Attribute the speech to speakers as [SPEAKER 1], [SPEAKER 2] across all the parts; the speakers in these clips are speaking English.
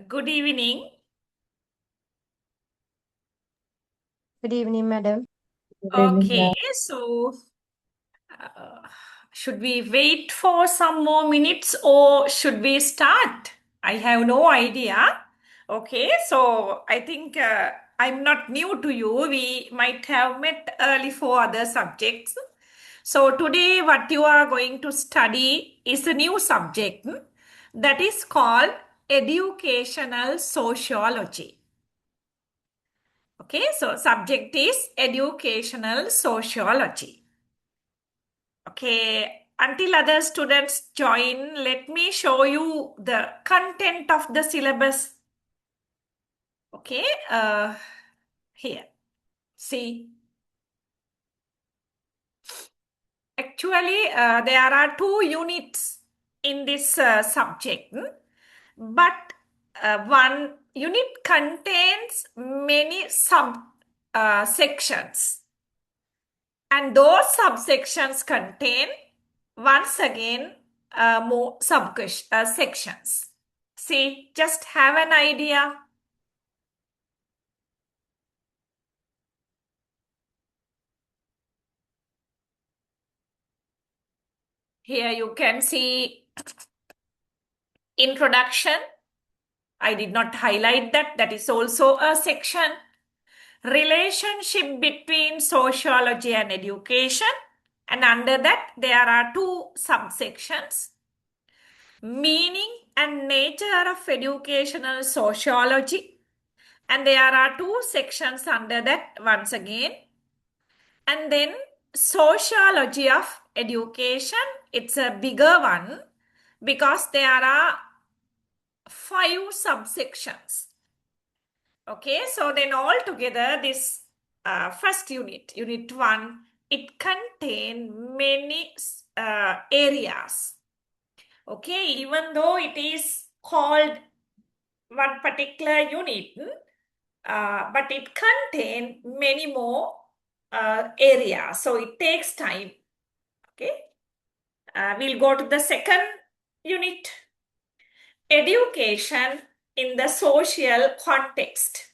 [SPEAKER 1] Good evening.
[SPEAKER 2] Good evening, madam.
[SPEAKER 3] Good evening,
[SPEAKER 1] Okay,
[SPEAKER 3] ma'am.
[SPEAKER 1] so uh, should we wait for some more minutes or should we start? I have no idea. Okay, so I think I'm not new to you. We might have met early for other subjects. So today, what you are going to study is a new subject that is called educational sociology. Okay, so subject is educational sociology. Okay, until other students join, let me show you the content of the syllabus. Okay, here, see. Actually, there are two units in this subject, but one unit contains many sub sections. And those subsections contain, once again, more sections. See, just have an idea. Here you can see introduction. I did not highlight that. That is also a section. Relationship between sociology and education. And under that, there are two subsections. Meaning and nature of educational sociology. And there are two sections under that once again. And then sociology of education. It's a bigger one because there are 5 subsections. Okay, so then all together this first unit, unit 1, it contains many areas. Okay, even though it is called one particular unit, but it contains many more areas. So it takes time. Okay, we'll go to the second unit, education in the social context.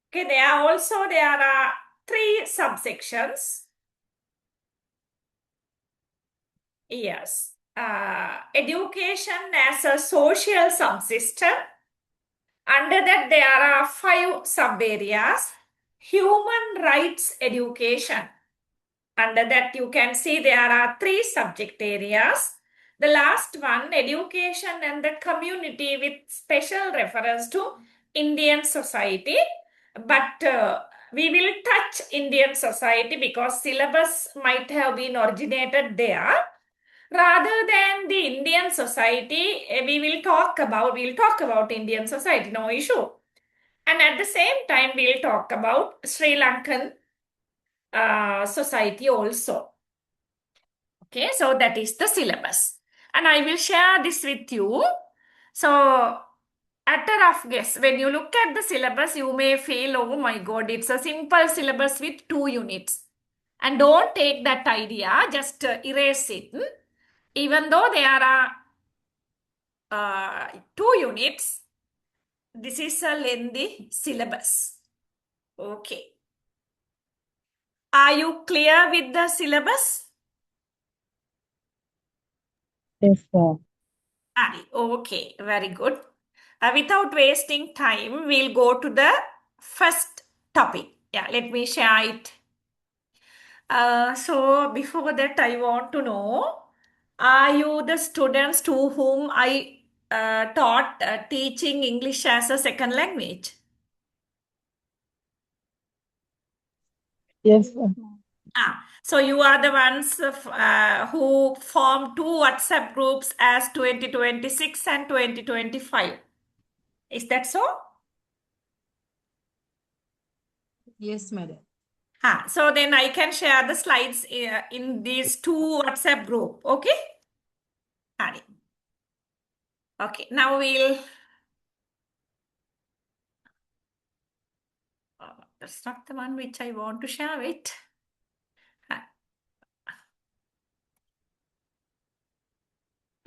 [SPEAKER 1] Okay, there are 3 subsections. Yes, education as a social subsystem. Under that, there are 5 sub areas. Human rights education. Under that, you can see there are 3 subject areas. The last one, education and the community, with special reference to Indian society. But we will touch Indian society because syllabus might have been originated there. Rather than the Indian society, we'll talk about Indian society, no issue. And at the same time, we'll talk about Sri Lankan society also. Okay, so that is the syllabus. And I will share this with you. So, at a rough guess, when you look at the syllabus, you may feel, oh my God, it's a simple syllabus with 2 units. And don't take that idea, just erase it. Even though there are 2 units, this is a lengthy syllabus. Okay. Are you clear with the syllabus?
[SPEAKER 3] Yes, ma'am.
[SPEAKER 1] Okay, very good. Without wasting time, we'll go to the first topic. Yeah, let me share it. So before that, I want to know, are you the students to whom I taught teaching English as a second language?
[SPEAKER 3] Yes, ma'am.
[SPEAKER 1] So you are the ones who formed 2 WhatsApp groups as 2026 and 2025. Is that so?
[SPEAKER 2] Yes, madam.
[SPEAKER 1] So then I can share the slides in these 2 WhatsApp group. Okay? Hari. Okay, now we'll... that's not the one which I want to share with.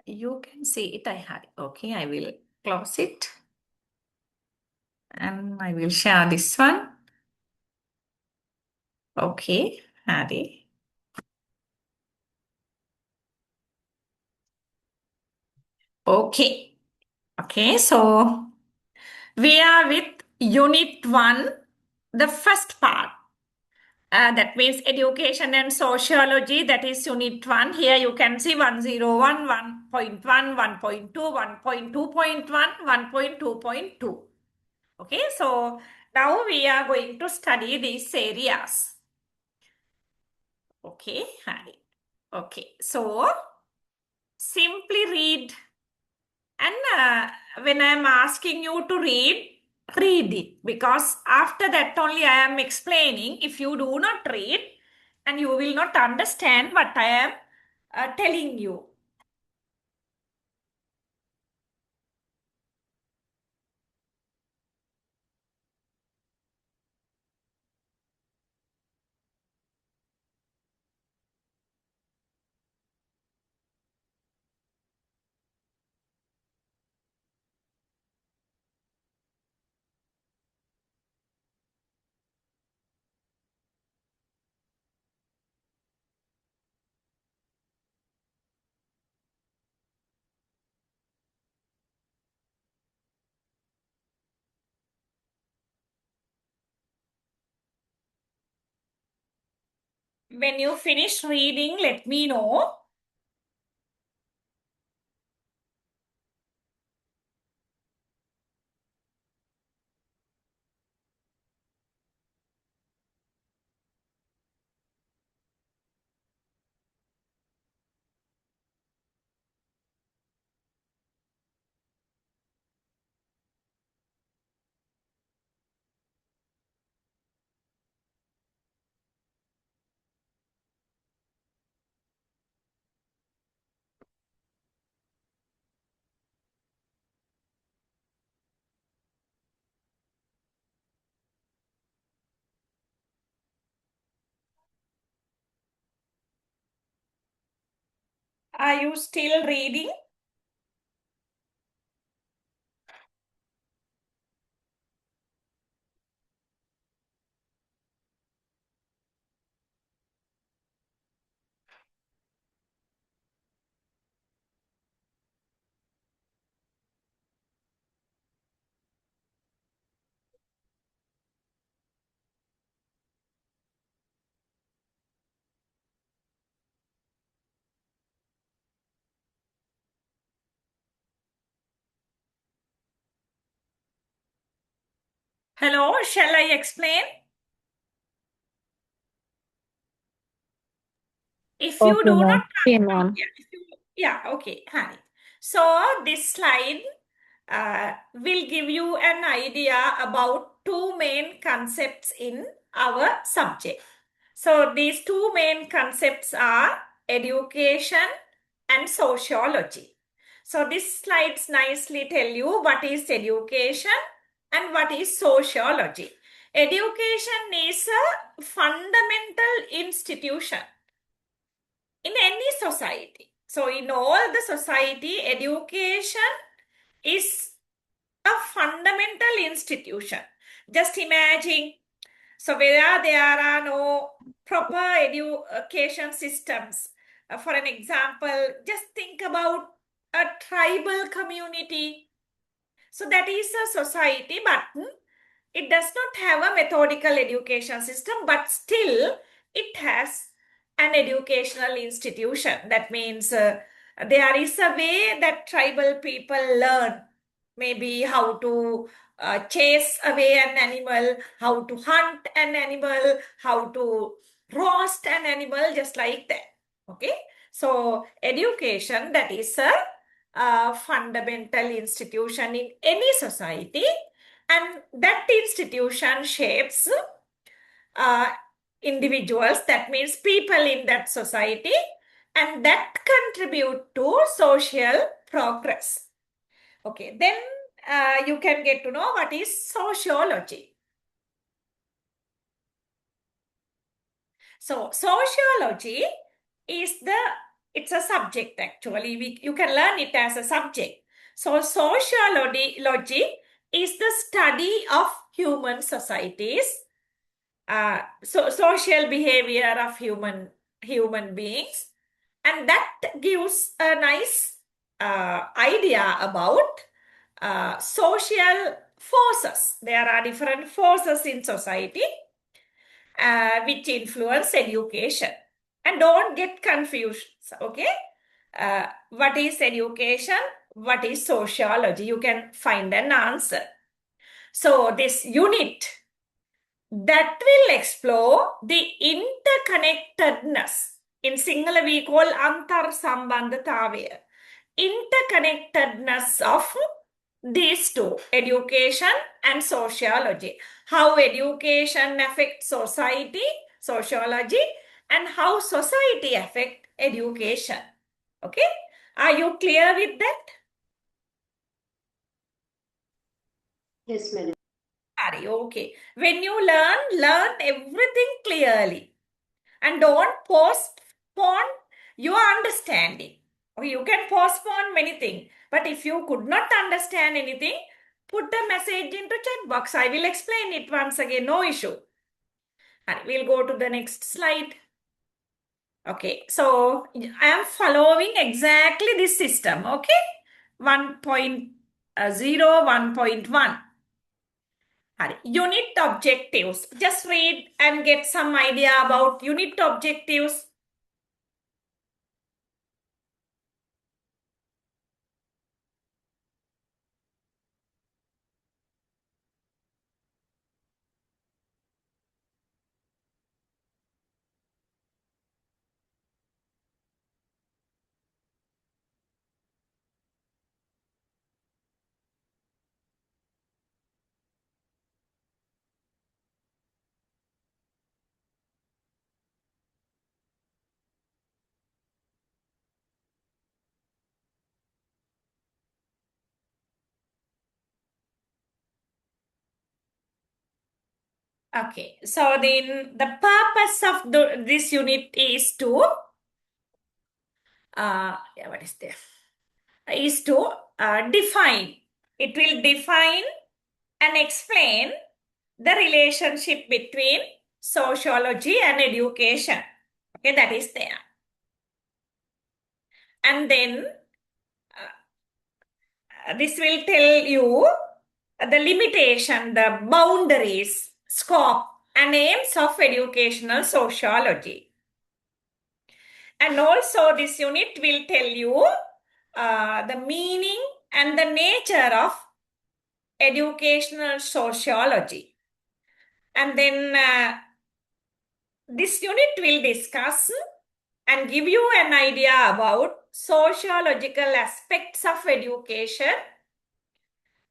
[SPEAKER 1] You can see it. I have it. Okay, I will close it and I will share this one. Okay, Harry. Okay. Okay, so we are with Unit 1, the first part. That means education and sociology. That is Unit 1. Here you can see 101, 1.1, 1.2, 1.2.1, 1.2.2. Okay, so now we are going to study these areas. Okay, hi. Okay, so simply read. And when I am asking you to read it. Because after that only I am explaining. If you do not read, and you will not understand what I am telling you. When you finish reading, let me know. Are you still reading? Hello, shall I explain? If you
[SPEAKER 3] Okay,
[SPEAKER 1] do
[SPEAKER 3] ma'am.
[SPEAKER 1] not,
[SPEAKER 3] Okay, ma'am.
[SPEAKER 1] yeah, okay, honey. So this slide will give you an idea about two main concepts in our subject. So these two main concepts are education and sociology. So this slides nicely tell you what is education and what is sociology. Education is a fundamental institution in any society. So in all the society, education is a fundamental institution. Just imagine, so where there are no proper education systems. For an example, just think about a tribal community. So that is a society, but it does not have a methodical education system, but still it has an educational institution. That means there is a way that tribal people learn, maybe how to chase away an animal, how to hunt an animal, how to roast an animal, just like that. Okay, so education, that is a fundamental institution in any society, and that institution shapes uh, individuals, that means people in that society, and that contribute to social progress. Okay, then you can get to know what is sociology. So sociology is the It's a subject actually. You can learn it as a subject. So sociology is the study of human societies, so social behavior of human beings, and that gives a nice idea about social forces. There are different forces in society which influence education. And don't get confused, okay? What is education? What is sociology? You can find an answer. So, this unit that will explore the interconnectedness. In Sinhala, we call antar sambandhatavaya. Interconnectedness of these two, education and sociology. How education affects society, sociology, and how society affect education. Okay? Are you clear with that?
[SPEAKER 2] Yes, madam.
[SPEAKER 1] Okay. When you learn everything clearly and don't postpone your understanding. Okay, you can postpone many things, but if you could not understand anything, put a message into chat box. I will explain it once again, no issue. And we'll go to the next slide. Okay, so I am following exactly this system. Okay, 1.0, 1.1. Unit objectives. Just read and get some idea about unit objectives. Okay, so then the purpose of this unit is to, yeah, what is there? Is to define. It will define and explain the relationship between sociology and education. Okay, that is there. And then this will tell you the limitation, the boundaries, scope, and aims of educational sociology. And also, this unit will tell you the meaning and the nature of educational sociology. And then this unit will discuss and give you an idea about sociological aspects of education.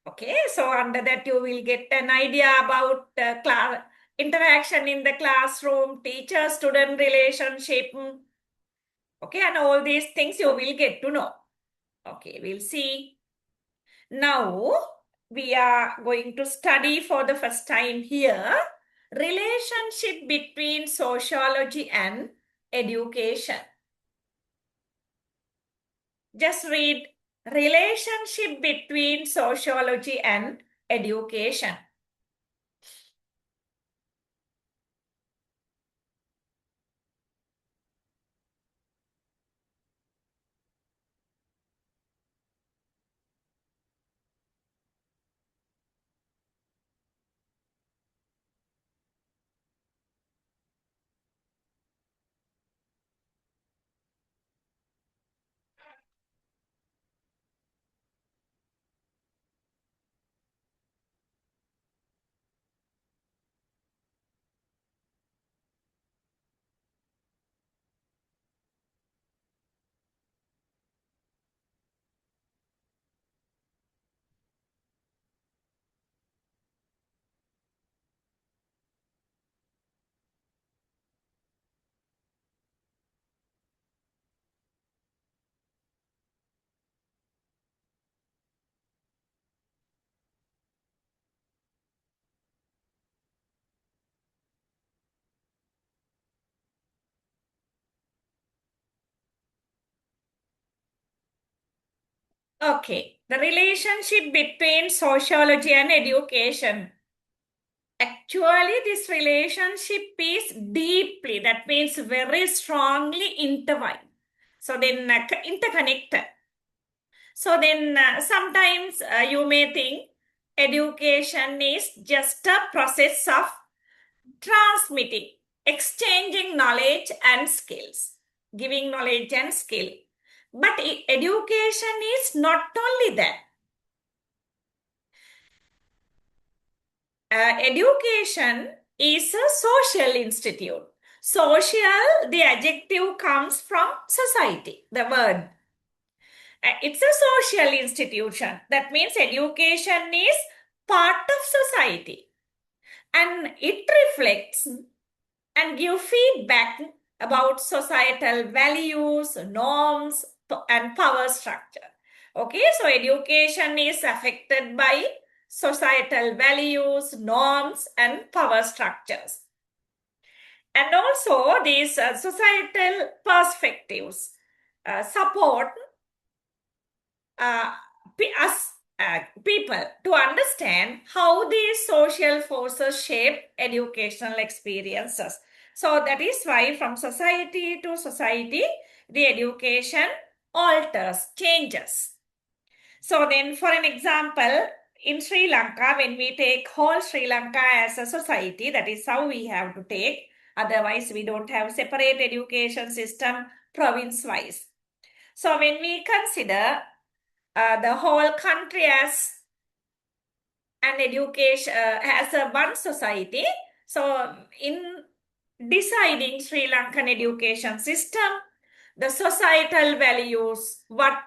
[SPEAKER 1] Okay, so under that you will get an idea about class interaction in the classroom, teacher-student relationship. Okay, and all these things you will get to know. Okay, we'll see. Now we are going to study for the first time here relationship between sociology and education. Just read relationship between sociology and education. Okay, the relationship between sociology and education. Actually, this relationship is deeply, that means very strongly intertwined. So then, interconnected. So then, sometimes you may think education is just a process of transmitting, exchanging knowledge and skills, giving knowledge and skill. But education is not only that. Education is a social institute. Social, the adjective comes from society, the word. It's a social institution. That means education is part of society and it reflects and give feedback about societal values, norms, and power structure. Okay, so education is affected by societal values, norms, and power structures. And also, these societal perspectives support uh, us people to understand how these social forces shape educational experiences. So that is why from society to society, the education alters, changes. So then for an example, in Sri Lanka, when we take whole Sri Lanka as a society, that is how we have to take. Otherwise, we don't have separate education system province-wise. So when we consider the whole country as an education, as a one society, so in deciding Sri Lankan education system, the societal values, what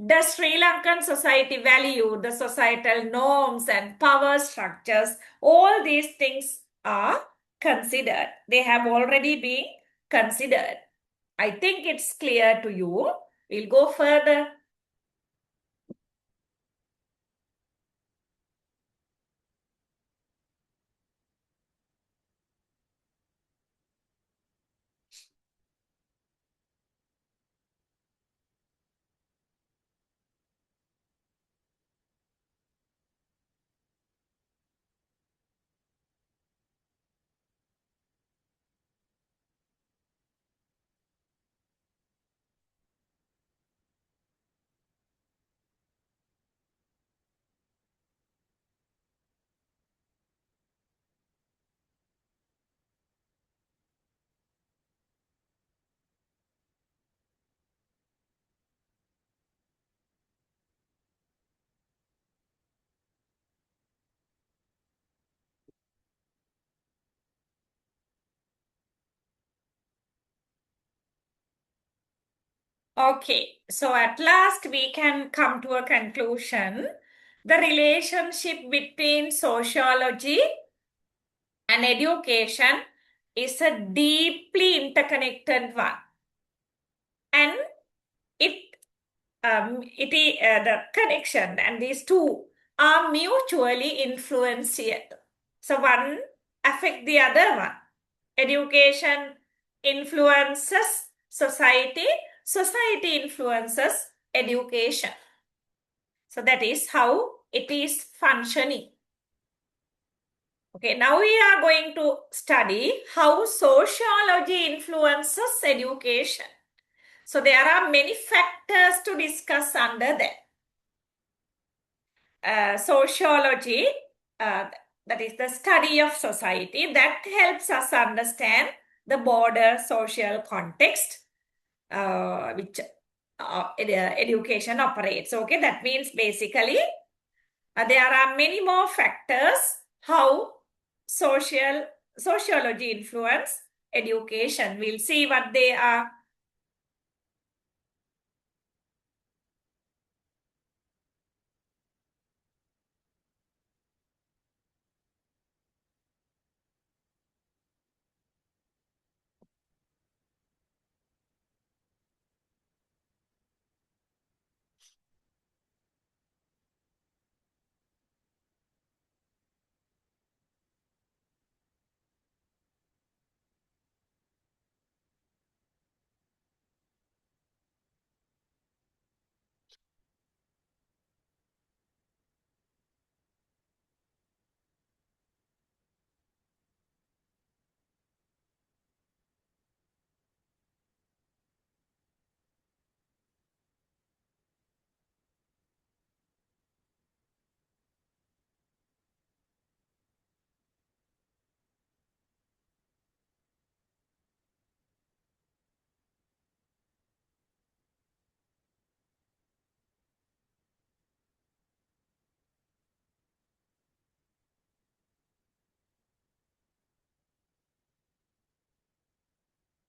[SPEAKER 1] does Sri Lankan society value, the societal norms and power structures, all these things are considered. They have already been considered. I think it's clear to you. We'll go further. Okay, so at last we can come to a conclusion. The relationship between sociology and education is a deeply interconnected one. And the connection and these two are mutually influential. So one affect the other one. Education influences society, society influences education. So that is how it is functioning. Okay, now we are going to study how sociology influences education. So there are many factors to discuss under that. Sociology, that is the study of society, that helps us understand the broader social context which education operates. Okay, that means basically there are many more factors how sociology influence education. We'll see what they are.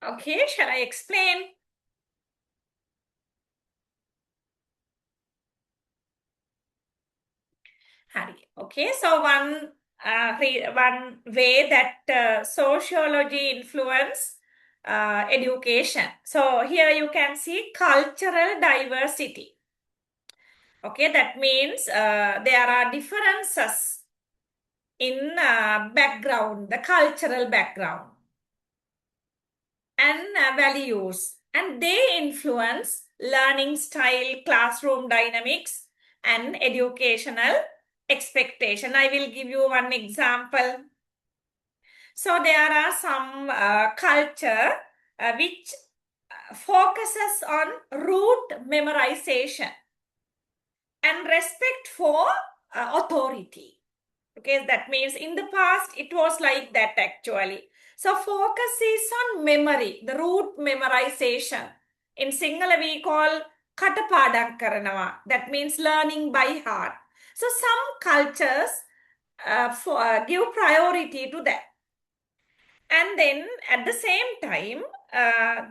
[SPEAKER 1] Okay, shall I explain? Hari. Okay, so one way that sociology influence education. So here you can see cultural diversity. Okay, that means there are differences in background, the cultural background and values, and they influence learning style, classroom dynamics, and educational expectation. I will give you one example. So there are some culture which focuses on rote memorization and respect for authority. Okay, that means in the past it was like that actually. So focus is on memory, the root memorization. In Sinhala we call katapadam karanawa. That means learning by heart. So some cultures give priority to that. And then at the same time,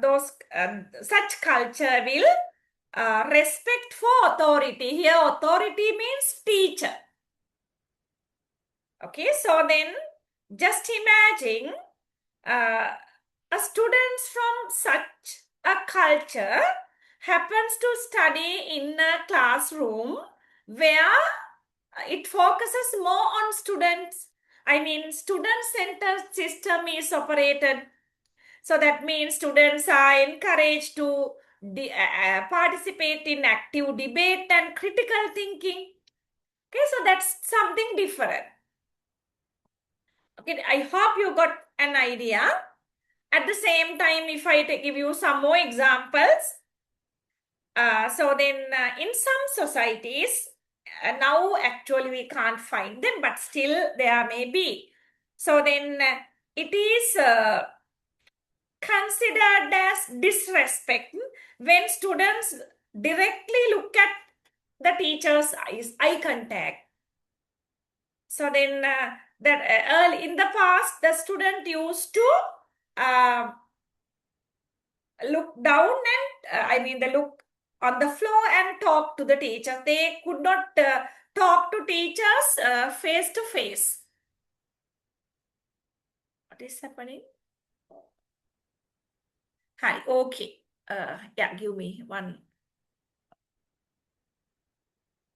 [SPEAKER 1] those such culture will respect for authority. Here authority means teacher. Okay, so then just imagine a students from such a culture happens to study in a classroom where it focuses more on students. I mean, student-centered system is operated. So that means students are encouraged to participate in active debate and critical thinking. Okay, so that's something different. Okay, I hope you got an idea. At the same time, if I give you some more examples, so then in some societies, now actually we can't find them, but still there may be. So then it is considered as disrespect when students directly look at the teacher's eyes, eye contact. So then that early in the past, the student used to uh, look down and they look on the floor and talk to the teacher. They could not talk to teachers face to face. What is happening? Hi, okay. Yeah, give me one.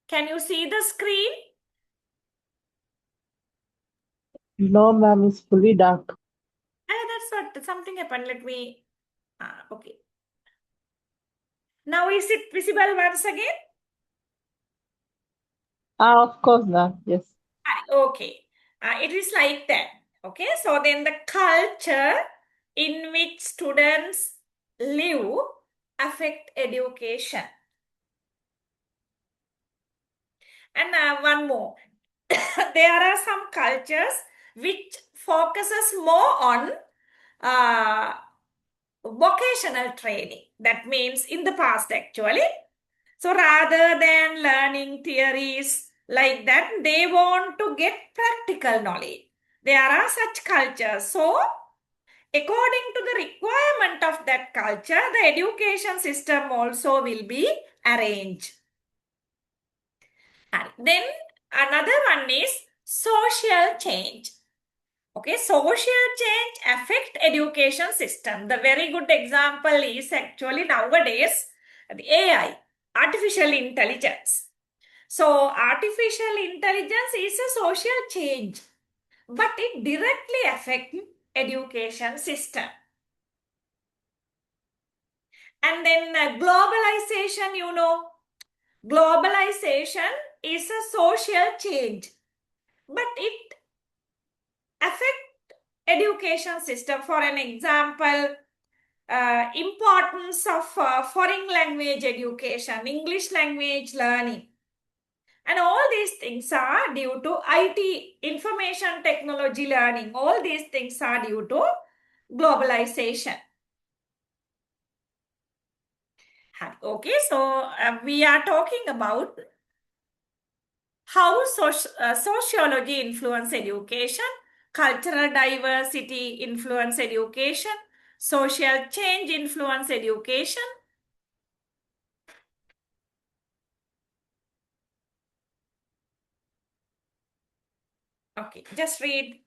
[SPEAKER 1] Can you see the screen?
[SPEAKER 3] No, ma'am, it's fully dark.
[SPEAKER 1] That's what something happened. Let me. Okay. Now is it visible once again?
[SPEAKER 3] Of course, ma'am. Yes.
[SPEAKER 1] Okay. It is like that. Okay. So then the culture in which students live affect education. And one more. There are some cultures which focuses more on vocational training. That means in the past actually. So rather than learning theories like that, they want to get practical knowledge. There are such cultures. So according to the requirement of that culture, the education system also will be arranged. And then another one is social change. Okay, social change affect education system. The very good example is actually nowadays the AI, artificial intelligence. So artificial intelligence is a social change, but it directly affects education system. And then globalization, globalization is a social change, but it affect education system. For an example, importance of foreign language education, English language learning. And all these things are due to IT, information technology learning. All these things are due to globalization. Okay, so we are talking about how sociology influence education, cultural diversity influence education, social change influence education? Okay, just read.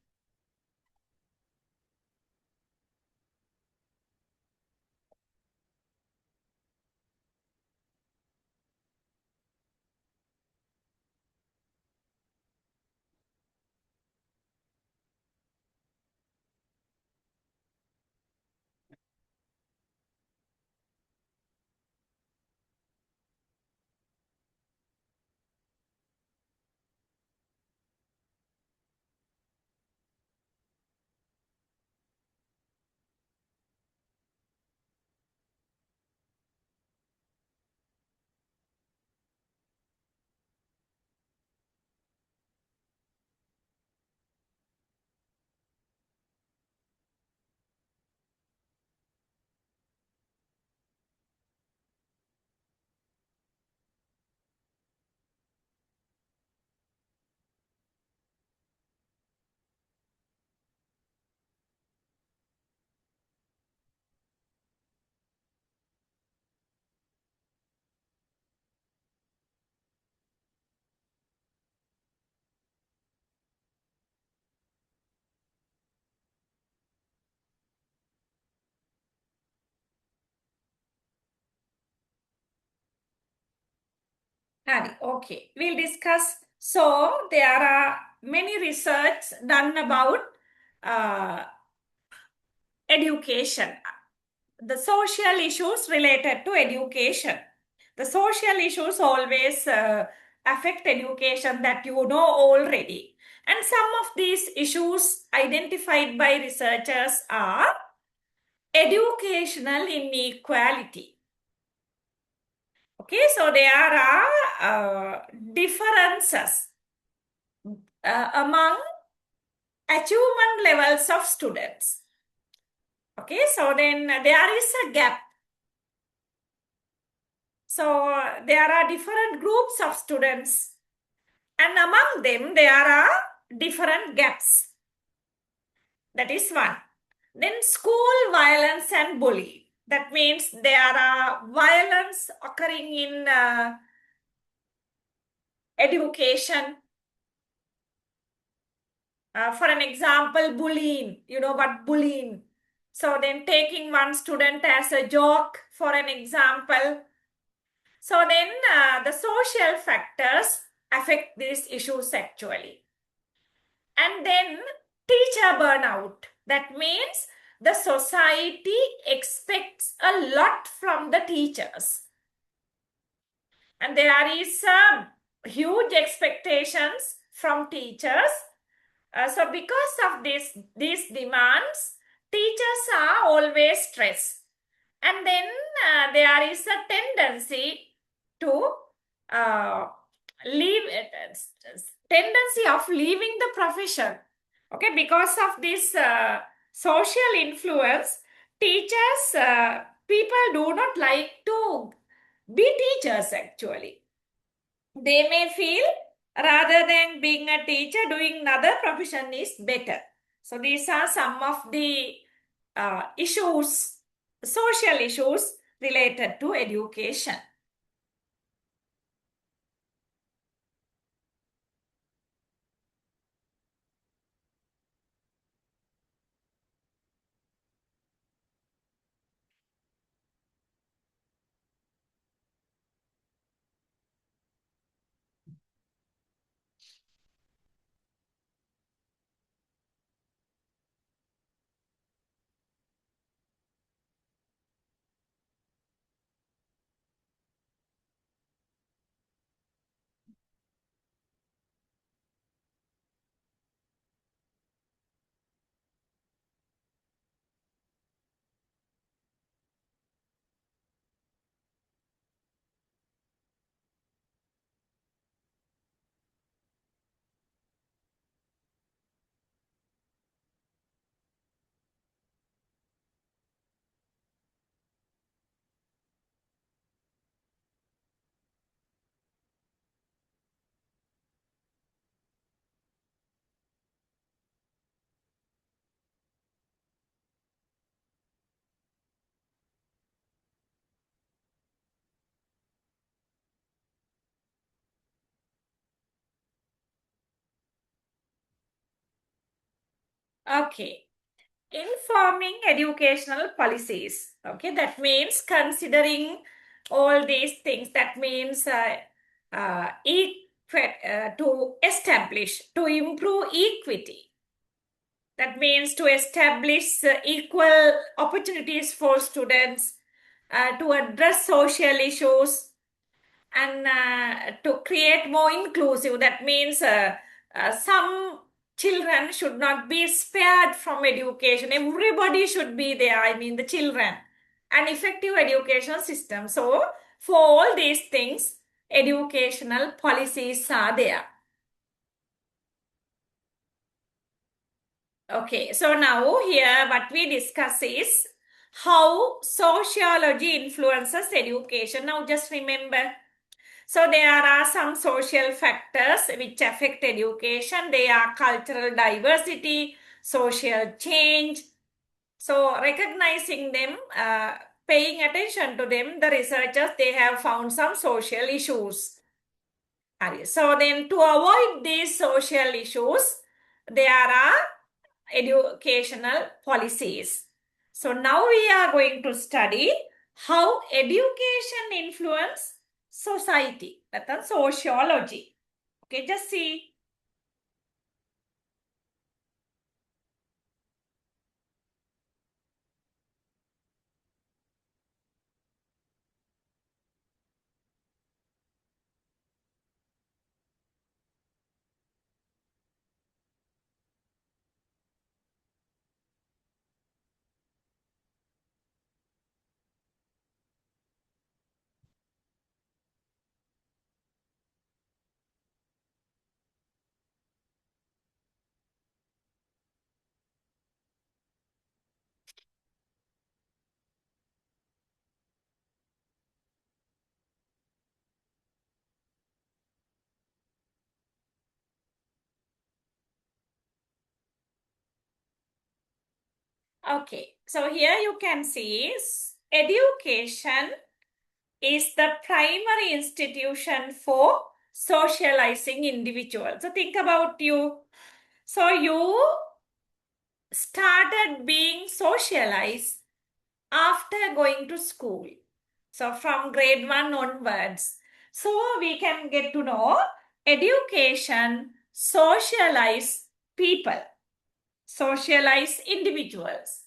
[SPEAKER 1] Hari, okay, we'll discuss. So there are many research done about education, the social issues related to education. The social issues always affect education, that you know already. And some of these issues identified by researchers are educational inequality. Okay, so there are differences among achievement levels of students. Okay, so then there is a gap. So there are different groups of students, and among them there are different gaps. That is one. Then school violence and bullying. That means there are violence occurring in education. For an example, bullying. You know what bullying? So then taking one student as a joke, for an example. So then the social factors affect these issues actually. And then teacher burnout. That means the society expects a lot from the teachers. And there is huge expectations from teachers. So because of these demands, teachers are always stressed. And then there is a tendency to uh, leave tendency of leaving the profession. Okay, because of this social influence, teachers, people do not like to be teachers actually. They may feel rather than being a teacher, doing another profession is better. So these are some of the issues, social issues related to education. Okay. Informing educational policies. Okay, that means considering all these things. That means to establish, to improve equity. That means to establish equal opportunities for students, to address social issues, and to create more inclusive. That means some children should not be spared from education. Everybody should be there. I mean, the children. An effective education system. So, for all these things, educational policies are there. Okay, so now here what we discuss is how sociology influences education. Now just remember. So there are some social factors which affect education. They are cultural diversity, social change. So recognizing them, paying attention to them, the researchers, they have found some social issues. So then to avoid these social issues, there are educational policies. So now we are going to study how education influence society. That's sociology. Okay, just see. Okay, so here you can see education is the primary institution for socializing individuals. So think about you. So you started being socialized after going to school. So from grade 1 onwards. So we can get to know education socialize people, socialize individuals.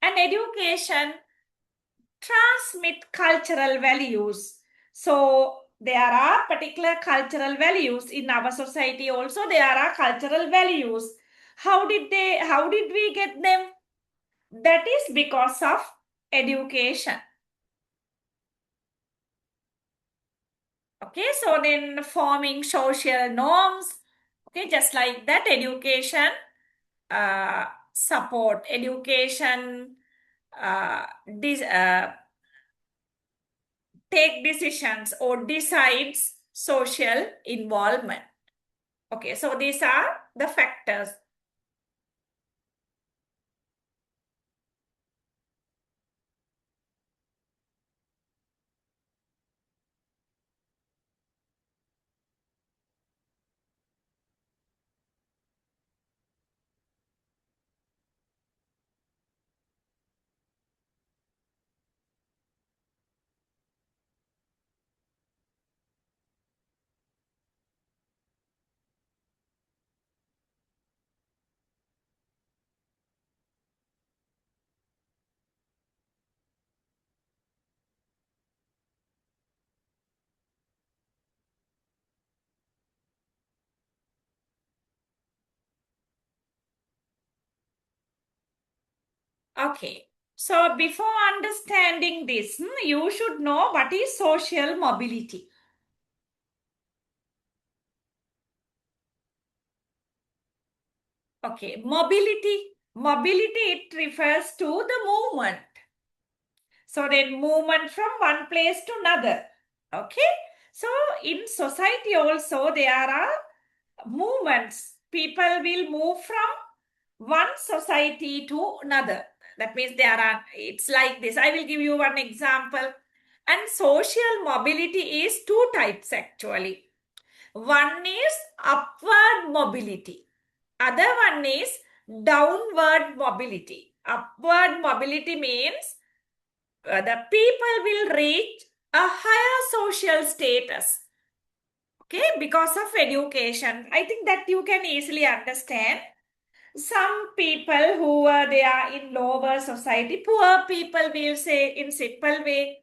[SPEAKER 1] And education transmit cultural values. So there are particular cultural values in our society also. There are cultural values. How did we get them? That is because of education. Okay, so then forming social norms. Okay, just like that, education support education this take decisions or decides social involvement. Okay, so these are the factors. Okay, so before understanding this, you should know what is social mobility. Okay, mobility. Mobility, it refers to the movement. So then movement from one place to another. Okay. So in society also there are movements. People will move from one society to another. That means it's like this. I will give you one example. And social mobility is two types actually. One is upward mobility. Other one is downward mobility. Upward mobility means the people will reach a higher social status. Okay, because of education. I think that you can easily understand. Some people who they are in lower society, poor people will say in simple way.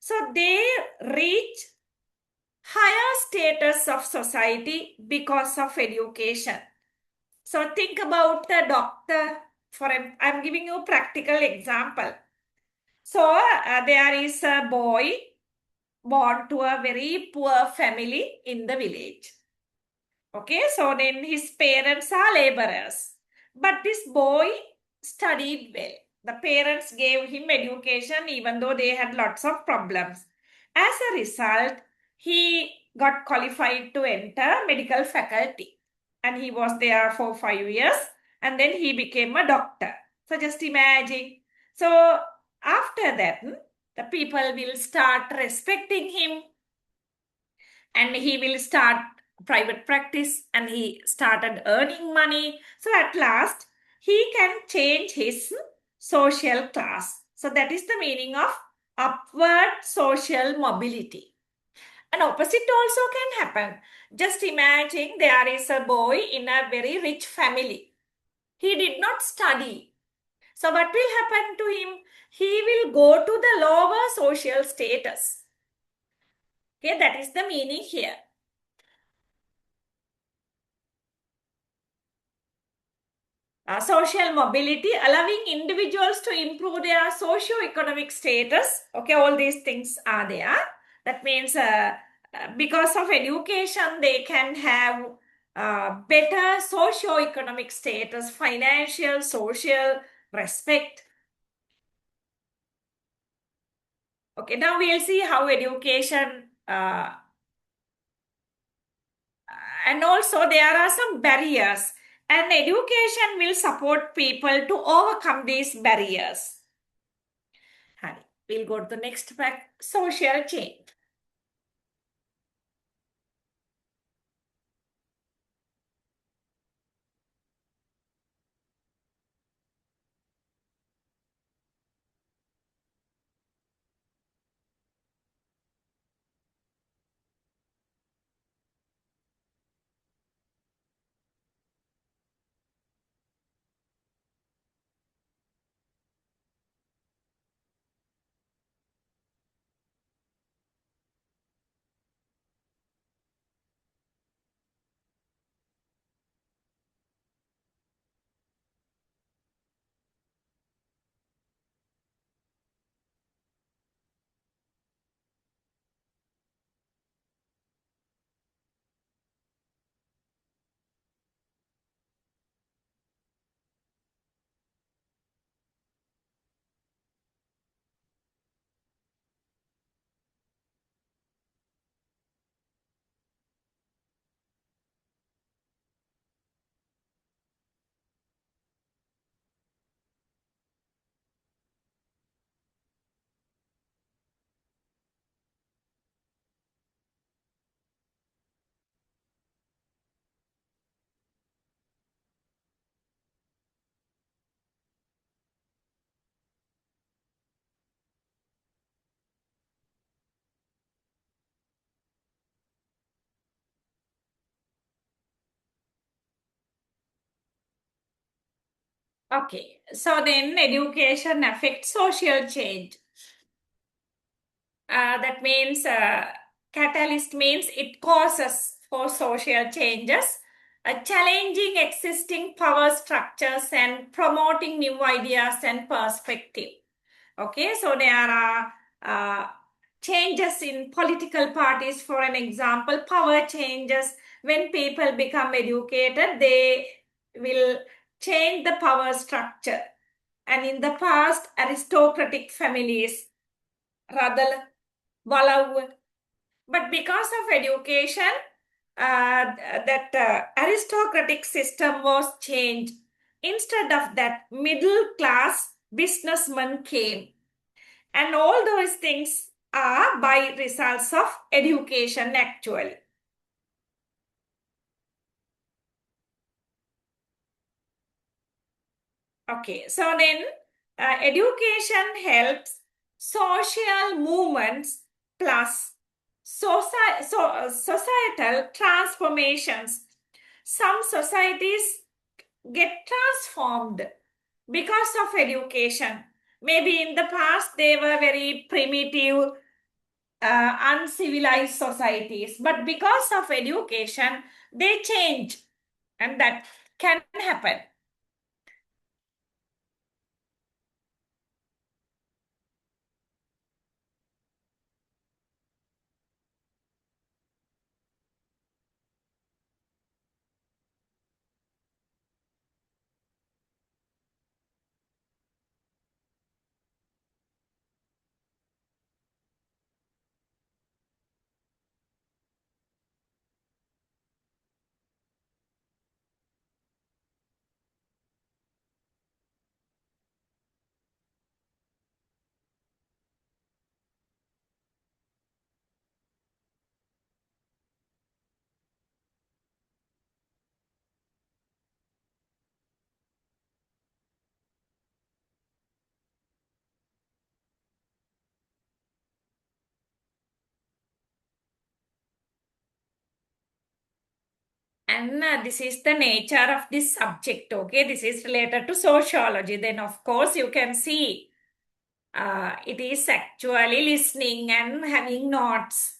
[SPEAKER 1] So they reach higher status of society because of education. So think about the doctor. I'm giving you a practical example. So there is a boy born to a very poor family in the village. Okay, so then his parents are laborers. But this boy studied well. The parents gave him education even though they had lots of problems. As a result, he got qualified to enter medical faculty. And he was there for 5 years and then he became a doctor. So just imagine. So after that, the people will start respecting him and he will start private practice and he started earning money. So at last he can change his social class. So that is the meaning of upward social mobility. An opposite also can happen. Just imagine there is a boy in a very rich family. He did not study. So what will happen to him? He will go to the lower social status. Okay, that is the meaning here. Social mobility, allowing individuals to improve their socio-economic status. Okay, all these things are there. That means because of education, they can have better socio-economic status, financial, social, respect. Okay, now we'll see how education and also there are some barriers. And education will support people to overcome these barriers. Honey, we'll go to the next fact, social change. Okay, so then education affects social change. That means catalyst means it causes for social changes, challenging existing power structures and promoting new ideas and perspective. Okay, so there are changes in political parties. For an example, power changes. When people become educated, they will change the power structure. And in the past, aristocratic families rather Walau. But because of education, that aristocratic system was changed. Instead of that, middle class businessmen came. And all those things are by results of education actually. Okay, so then education helps social movements plus societal transformations. Some societies get transformed because of education. Maybe in the past they were very primitive, uncivilized societies, but because of education, they change, and that can happen. And this is the nature of this subject, okay? This is related to sociology. Then, of course, you can see it is actually listening and having notes.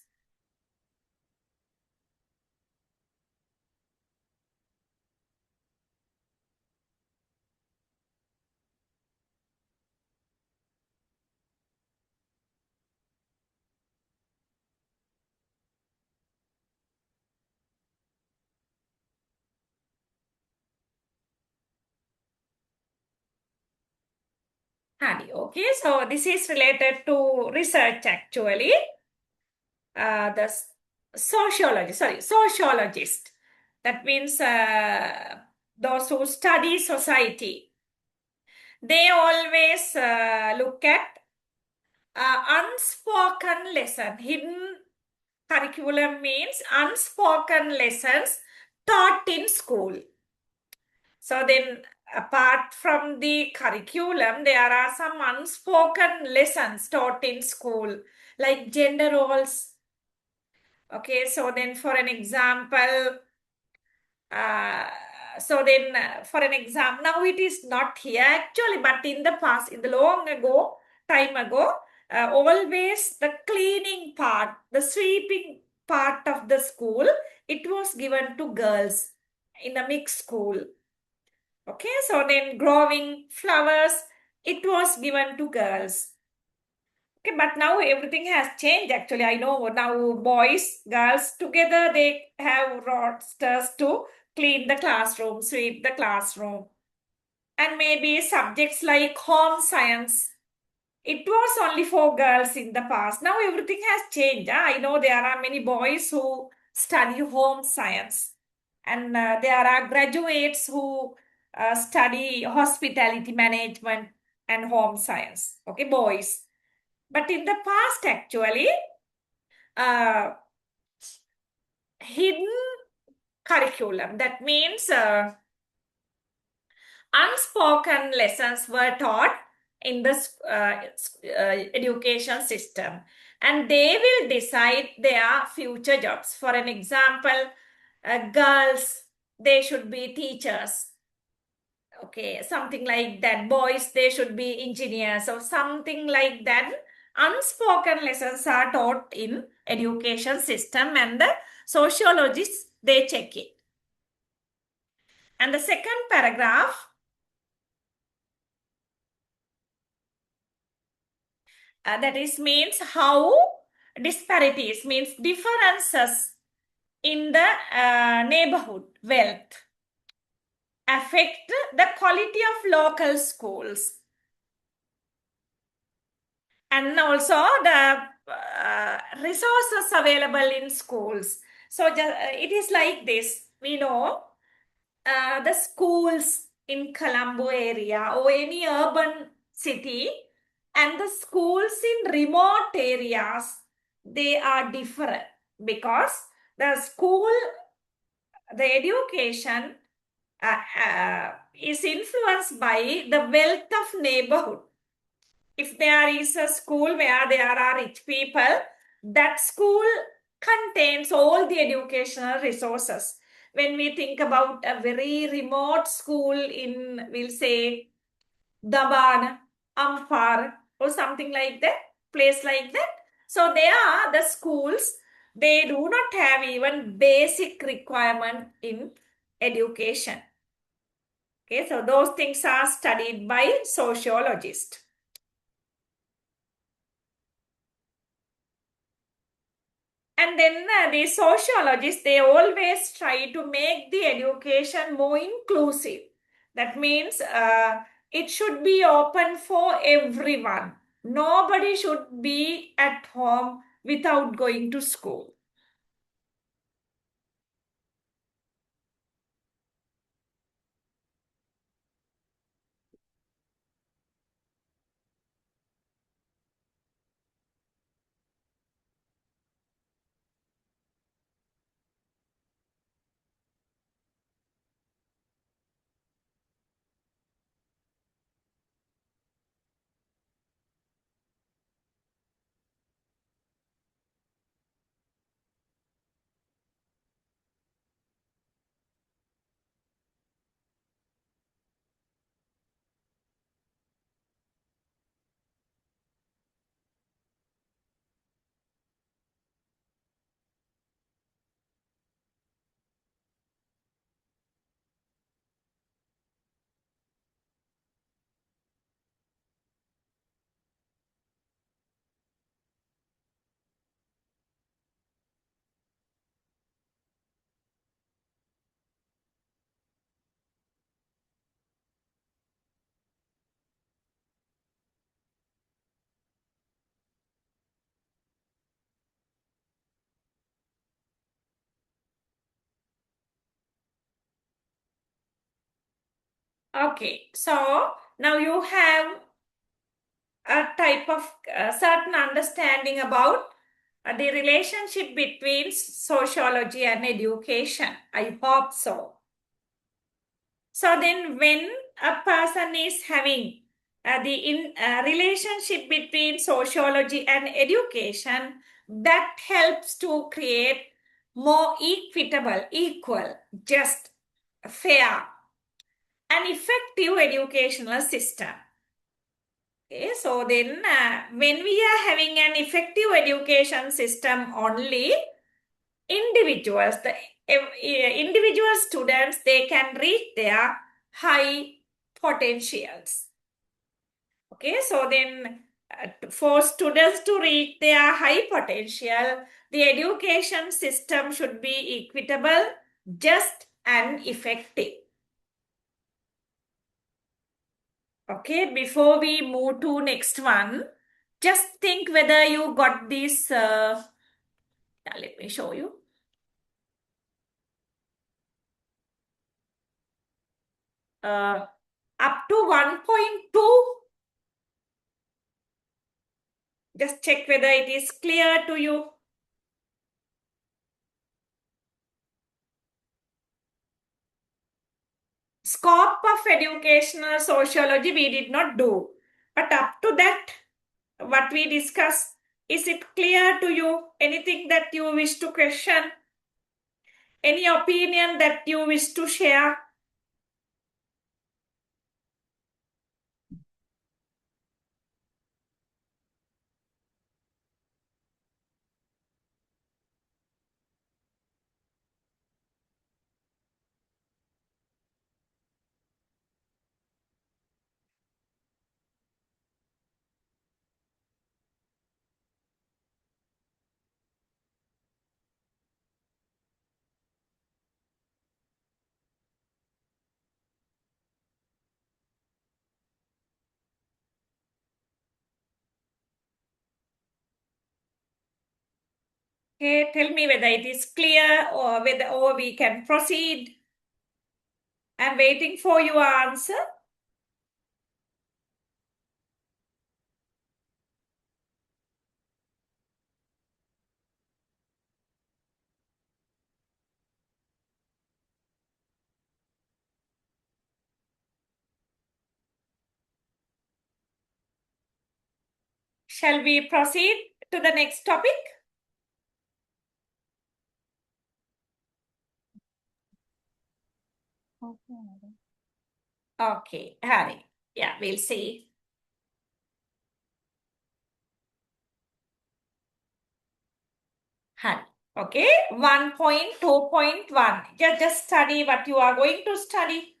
[SPEAKER 1] Okay, so this is related to research actually. The sociologist. That means those who study society. They always look at unspoken lesson. Hidden curriculum means unspoken lessons taught in school. So then, apart from the curriculum, there are some unspoken lessons taught in school, like gender roles. Okay, so then for an example, uh, for an example, now it is not here actually, but in the past, in the time ago, always the cleaning part, the sweeping part of the school, it was given to girls in a mixed school. Okay, so then growing flowers, it was given to girls. Okay, but now everything has changed actually. I know now boys, girls together, they have rosters to clean the classroom, sweep the classroom. And maybe subjects like home science, it was only for girls in the past. Now everything has changed. I know there are many boys who study home science, and there are graduates who study hospitality management and home science. Okay, boys. But in the past, actually, uh, hidden curriculum. That means unspoken lessons were taught in the education system, and they will decide their future jobs. For an example, girls, they should be teachers. Okay, something like that. Boys, they should be engineers or something like that. Unspoken lessons are taught in education system, and the sociologists, they check it. And the second paragraph, that is means how disparities, means differences in the neighborhood wealth affect the quality of local schools, and also the resources available in schools. So it is like this. We know the schools in Colombo area or any urban city and the schools in remote areas, they are different because the school, the education is influenced by the wealth of neighborhood. If there is a school where there are rich people, that school contains all the educational resources. When we think about a very remote school in, we'll say, Daban, Ampar, or something like that, place like that. So there, the schools, they do not have even basic requirement in education. Okay, so those things are studied by sociologists. And then the sociologists, they always try to make the education more inclusive. That means it should be open for everyone. Nobody should be at home without going to school. Okay, so now you have a type of certain understanding about the relationship between sociology and education. I hope so. So then when a person is having relationship between sociology and education, that helps to create more equitable, equal, just, fair, and effective educational system. Okay, so then when we are having an effective education system only, individuals, individual students, they can reach their high potentials. Okay, so then for students to reach their high potential, the education system should be equitable, just, and effective. Okay, before we move to next one, just think whether you got this. Let me show you. Up to 1.2. Just check whether it is clear to you. Scope of educational sociology we did not do. But up to that, what we discussed, is it clear to you? Anything that you wish to question? Any opinion that you wish to share? Okay, tell me whether it is clear or whether we can proceed. I'm waiting for your answer. Shall we proceed to the next topic? Okay, Harry. Yeah, we'll see. Harry. Okay, 1.2.1. Just study what you are going to study.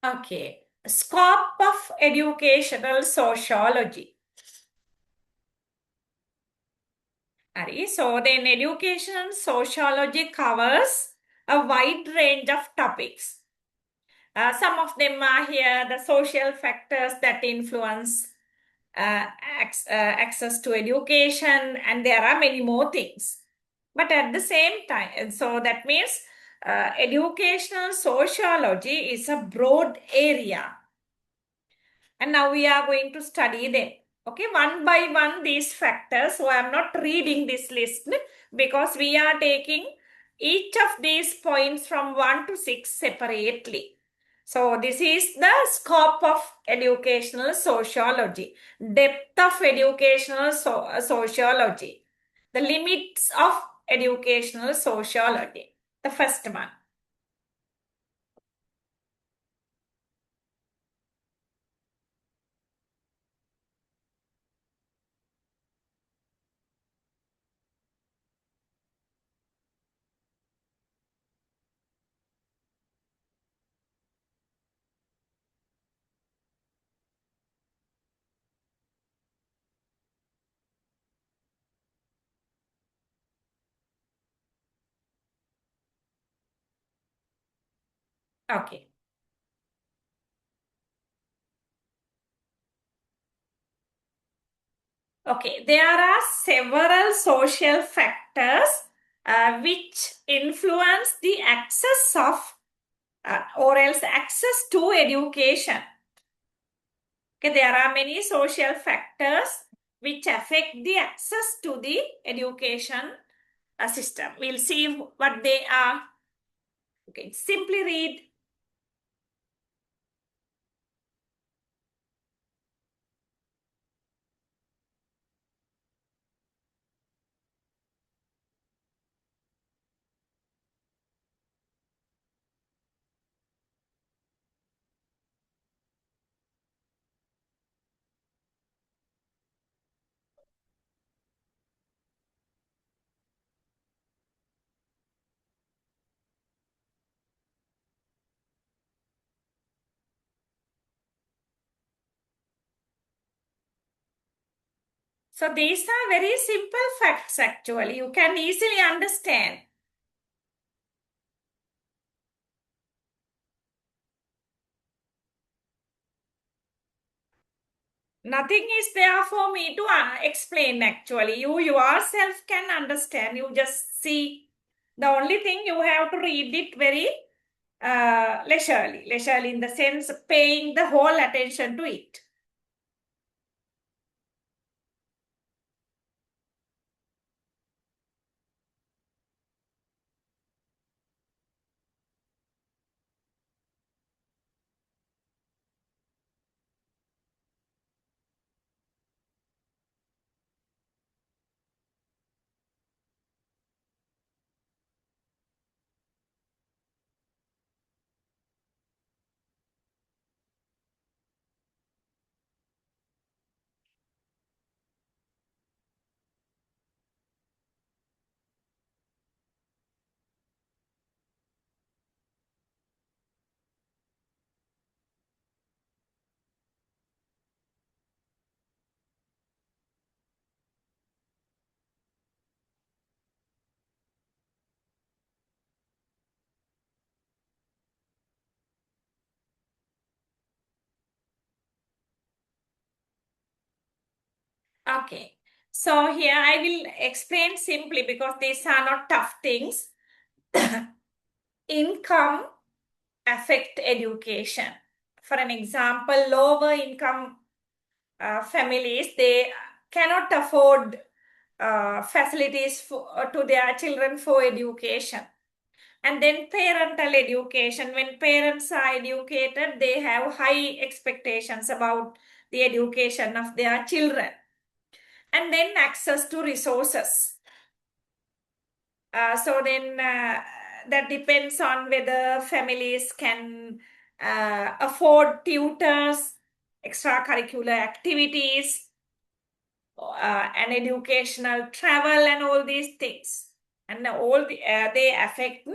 [SPEAKER 1] Okay, scope of educational sociology. Ari, so then education sociology covers a wide range of topics. Some of them are here the social factors that influence access to education, and there are many more things. But at the same time, and so that means educational sociology is a broad area. And now we are going to study them. Okay, one by one these factors. So I am not reading this list because we are taking each of these points from 1 to 6 separately. So this is the scope of educational sociology, depth of educational sociology, the limits of educational sociology. The first one. Okay. Okay, there are several social factors which influence the access of or else access to education. Okay, there are many social factors which affect the access to the education system. We'll see what they are. Okay, simply read. So these are very simple facts actually. You can easily understand. Nothing is there for me to explain actually. You yourself can understand. You just see. The only thing you have to read it very leisurely. Leisurely in the sense paying the whole attention to it. Okay. So here I will explain simply because these are not tough things. Income affect education. For an example, lower income families, they cannot afford facilities to their children for education. And then parental education. When parents are educated, they have high expectations about the education of their children. And then access to resources. So then that depends on whether families can afford tutors, extracurricular activities, and educational travel and all these things. And they affect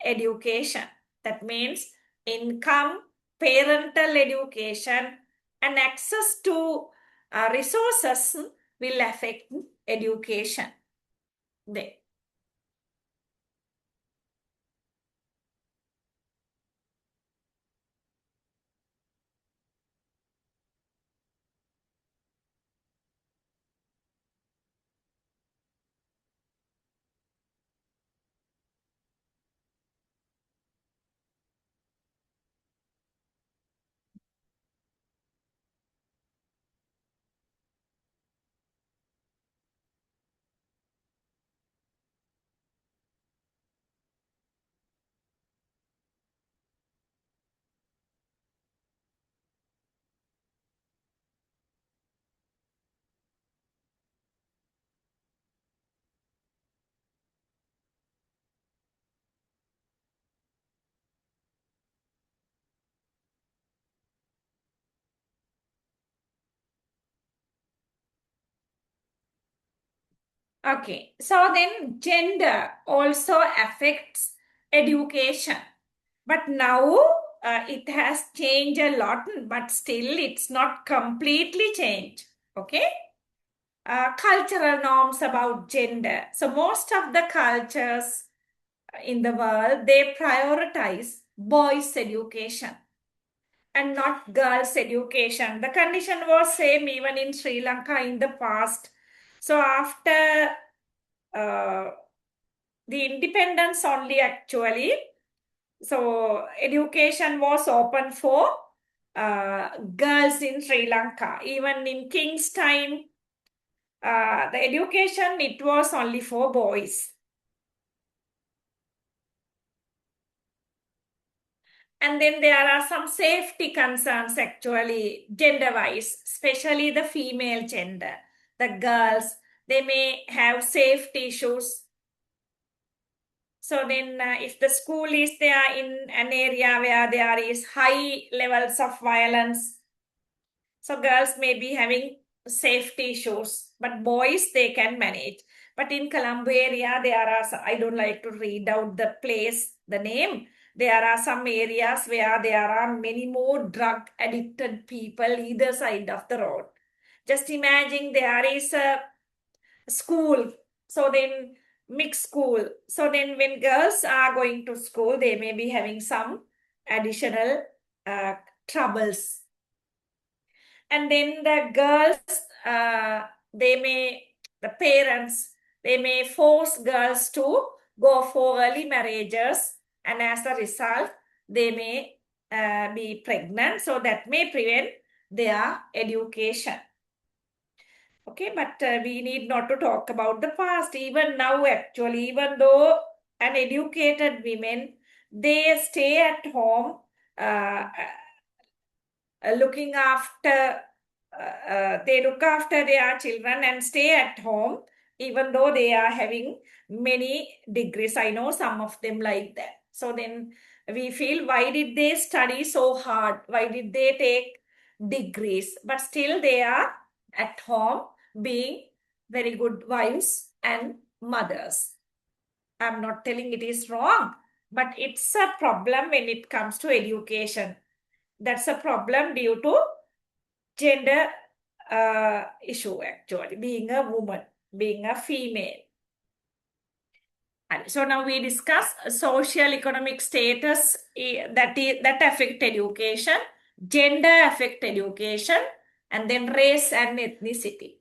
[SPEAKER 1] education. That means income, parental education, and access to resources will affect education. They. Okay, so then gender also affects education. But now it has changed a lot, but still it's not completely changed. Okay? Cultural norms about gender. So most of the cultures in the world, they prioritize boys' education and not girls' education. The condition was same even in Sri Lanka in the past. So after uh, the independence only actually, so education was open for girls in Sri Lanka. Even in King's time, the education, it was only for boys. And then there are some safety concerns actually, gender-wise, especially the female gender. The girls, they may have safety issues. So then if the school is there in an area where there is high levels of violence, so girls may be having safety issues, but boys, they can manage. But in Colombo area, there are, I don't like to read out the place, the name. There are some areas where there are many more drug addicted people either side of the road. Just imagine there is a school, so then mixed school. So then when girls are going to school, they may be having some additional troubles. And then the girls, uh, the parents, they may force girls to go for early marriages, and as a result, they may be pregnant. So that may prevent their education. Okay, but we need not to talk about the past. Even now, actually, even though an educated women, they stay at home, uh, looking after, they look after their children and stay at home, even though they are having many degrees. I know some of them like that. So then we feel, why did they study so hard? Why did they take degrees? But still they are at home being very good wives and mothers. I'm not telling it is wrong, but it's a problem when it comes to education. That's a problem due to gender issue actually, being a woman, being a female. And so now we discuss social economic status that affect education, gender affect education, and then race and ethnicity.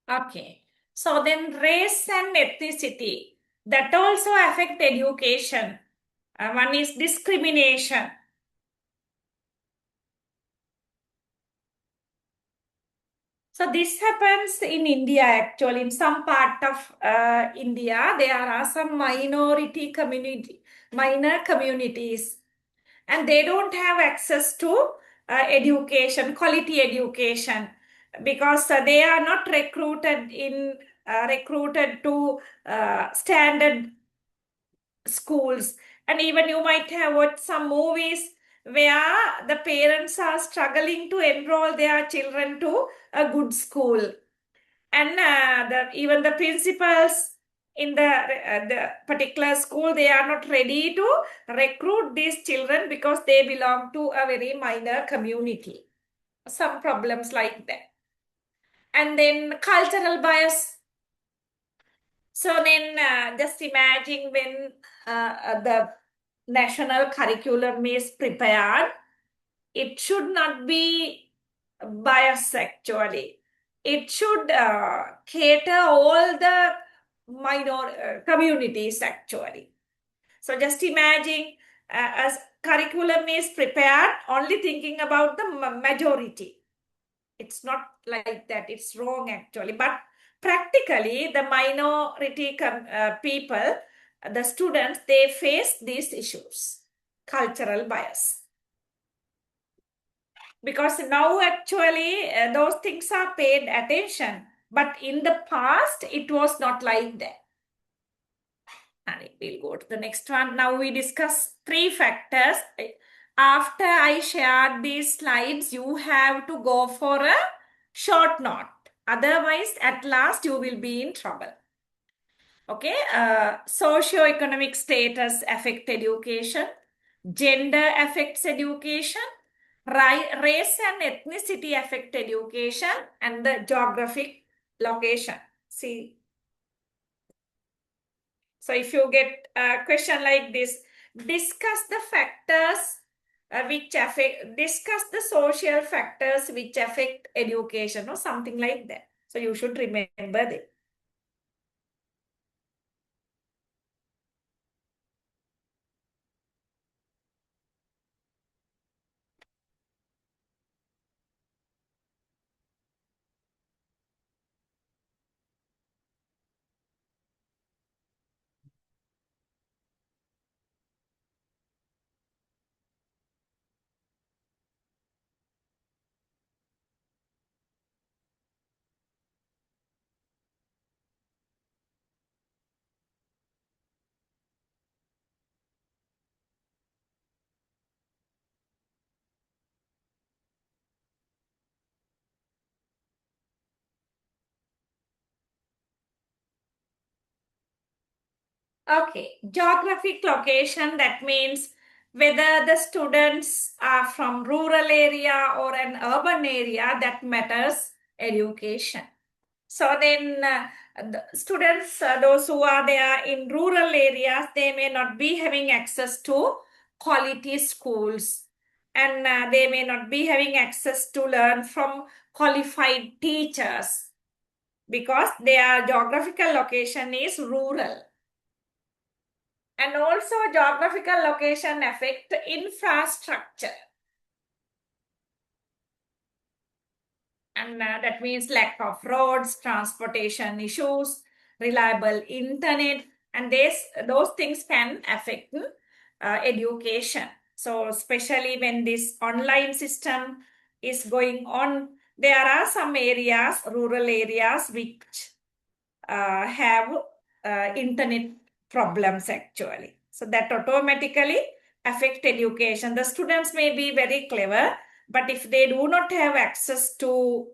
[SPEAKER 1] Okay. So then race and ethnicity that also affect education. One is discrimination. So this happens in India actually. In some part of India, there are some minor communities, and they don't have access to education, quality education, because they are not recruited to standard schools. And even you might have watched some movies where the parents are struggling to enroll their children to a good school, and even the principals in the particular school, they are not ready to recruit these children because they belong to a very minor community. Some problems like that. And then cultural bias. So then just imagine when the national curriculum is prepared, it should not be biased actually. It should cater all the minor communities actually. So just imagine as curriculum is prepared only thinking about the majority. It's not like that. It's wrong actually. But practically, the minority people, the students, they face these issues, cultural bias. Because now actually those things are paid attention, but in the past it was not like that. And we'll go to the next one. Now we discuss three factors. After I shared these slides, you have to go for a short note. Otherwise, at last you will be in trouble. Okay, socio-economic status affect education, gender affects education, race and ethnicity affect education, and the geographic location. See, so if you get a question like this, discuss the factors discuss the social factors which affect education or something like that. So you should remember that. Okay, geographic location, that means whether the students are from rural area or an urban area, that matters education. So then the students, those who are there in rural areas, they may not be having access to quality schools, and they may not be having access to learn from qualified teachers because their geographical location is rural. And also geographical location affect infrastructure. And that means lack of roads, transportation issues, reliable internet, and those things can affect education. So especially when this online system is going on, there are some areas, rural areas, which have internet problems actually. So that automatically affect education. The students may be very clever, but if they do not have access to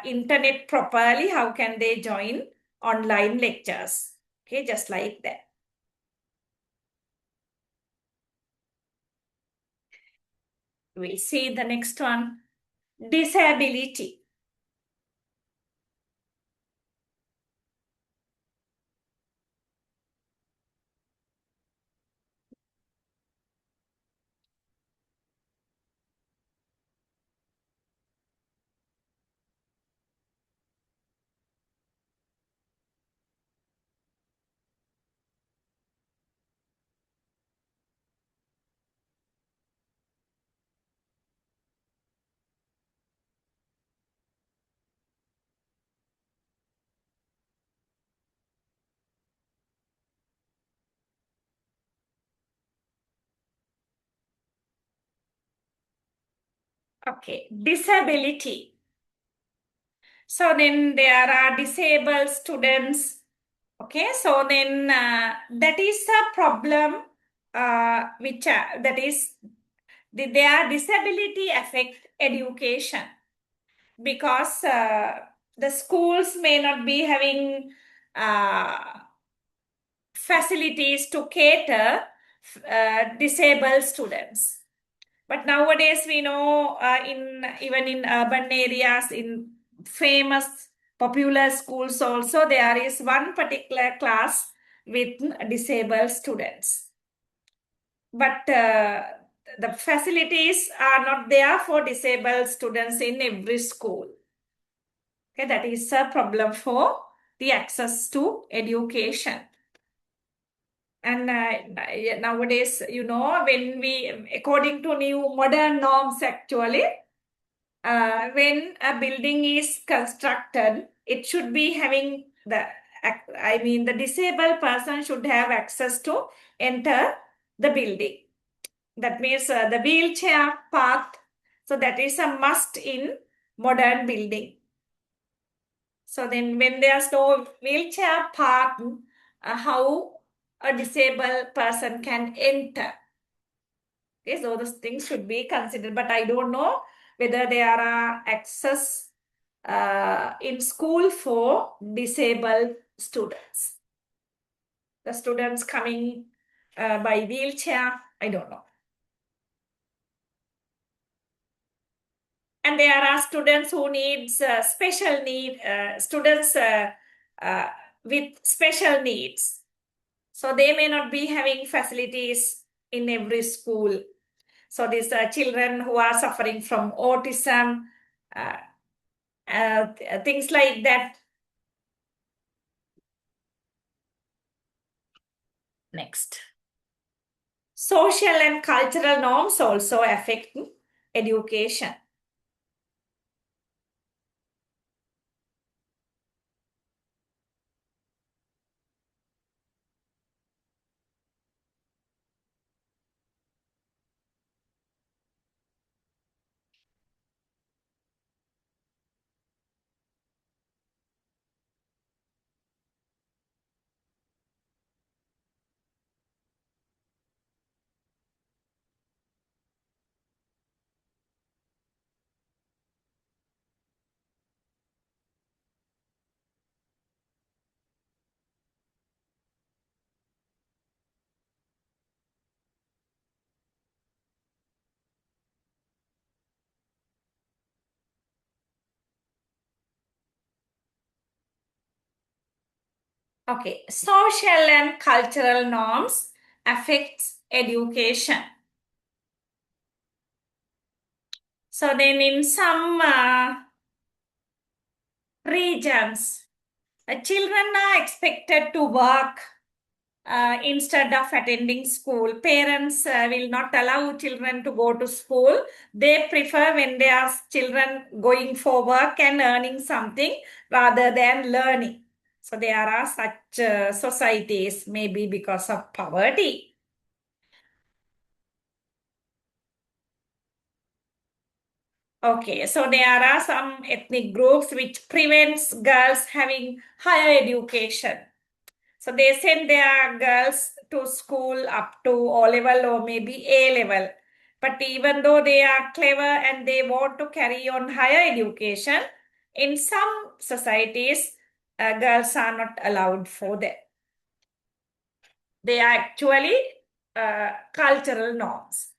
[SPEAKER 1] internet properly, how can they join online lectures? Okay, just like that. We see the next one, disability. Okay, disability. So then there are disabled students. Okay, so then that is a problem which that is their disability affect education because the schools may not be having facilities to cater disabled students. But nowadays we know in even in urban areas, in famous popular schools also, there is one particular class with disabled students. But the facilities are not there for disabled students in every school. Okay, that is a problem for the access to education. And nowadays, you know, when we, according to new modern norms, actually, when a building is constructed, it should be having the disabled person should have access to enter the building. That means the wheelchair path. So that is a must in modern building. So then when there's no wheelchair path, how a disabled person can enter? Okay, so those things should be considered, but I don't know whether there are access in school for disabled students. The students coming by wheelchair, I don't know. And there are students who needs special need, students uh, with special needs. So they may not be having facilities in every school. So these children who are suffering from autism, uh, things like that. Next. Social and cultural norms also affect education. Okay, social and cultural norms affects education. So then in some regions, children are expected to work instead of attending school. Parents will not allow children to go to school. They prefer when they are children going for work and earning something rather than learning. So there are such societies, maybe because of poverty. Okay, so there are some ethnic groups which prevents girls having higher education. So they send their girls to school up to O level or maybe A level. But even though they are clever and they want to carry on higher education, in some societies, girls are not allowed for that. They are actually cultural norms.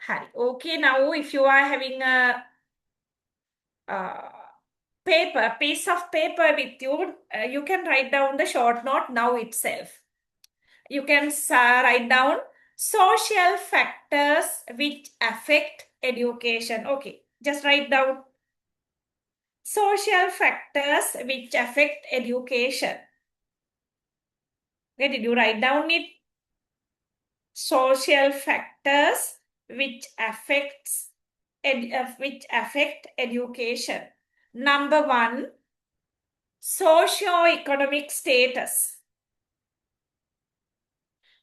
[SPEAKER 1] Hi. Okay, now if you are having a uh, piece of paper with you, you can write down the short note now itself. You can write down social factors which affect education. Okay, just write down social factors which affect education. Okay, did you write down it? Social factors which which affect education. Number one, socio-economic status.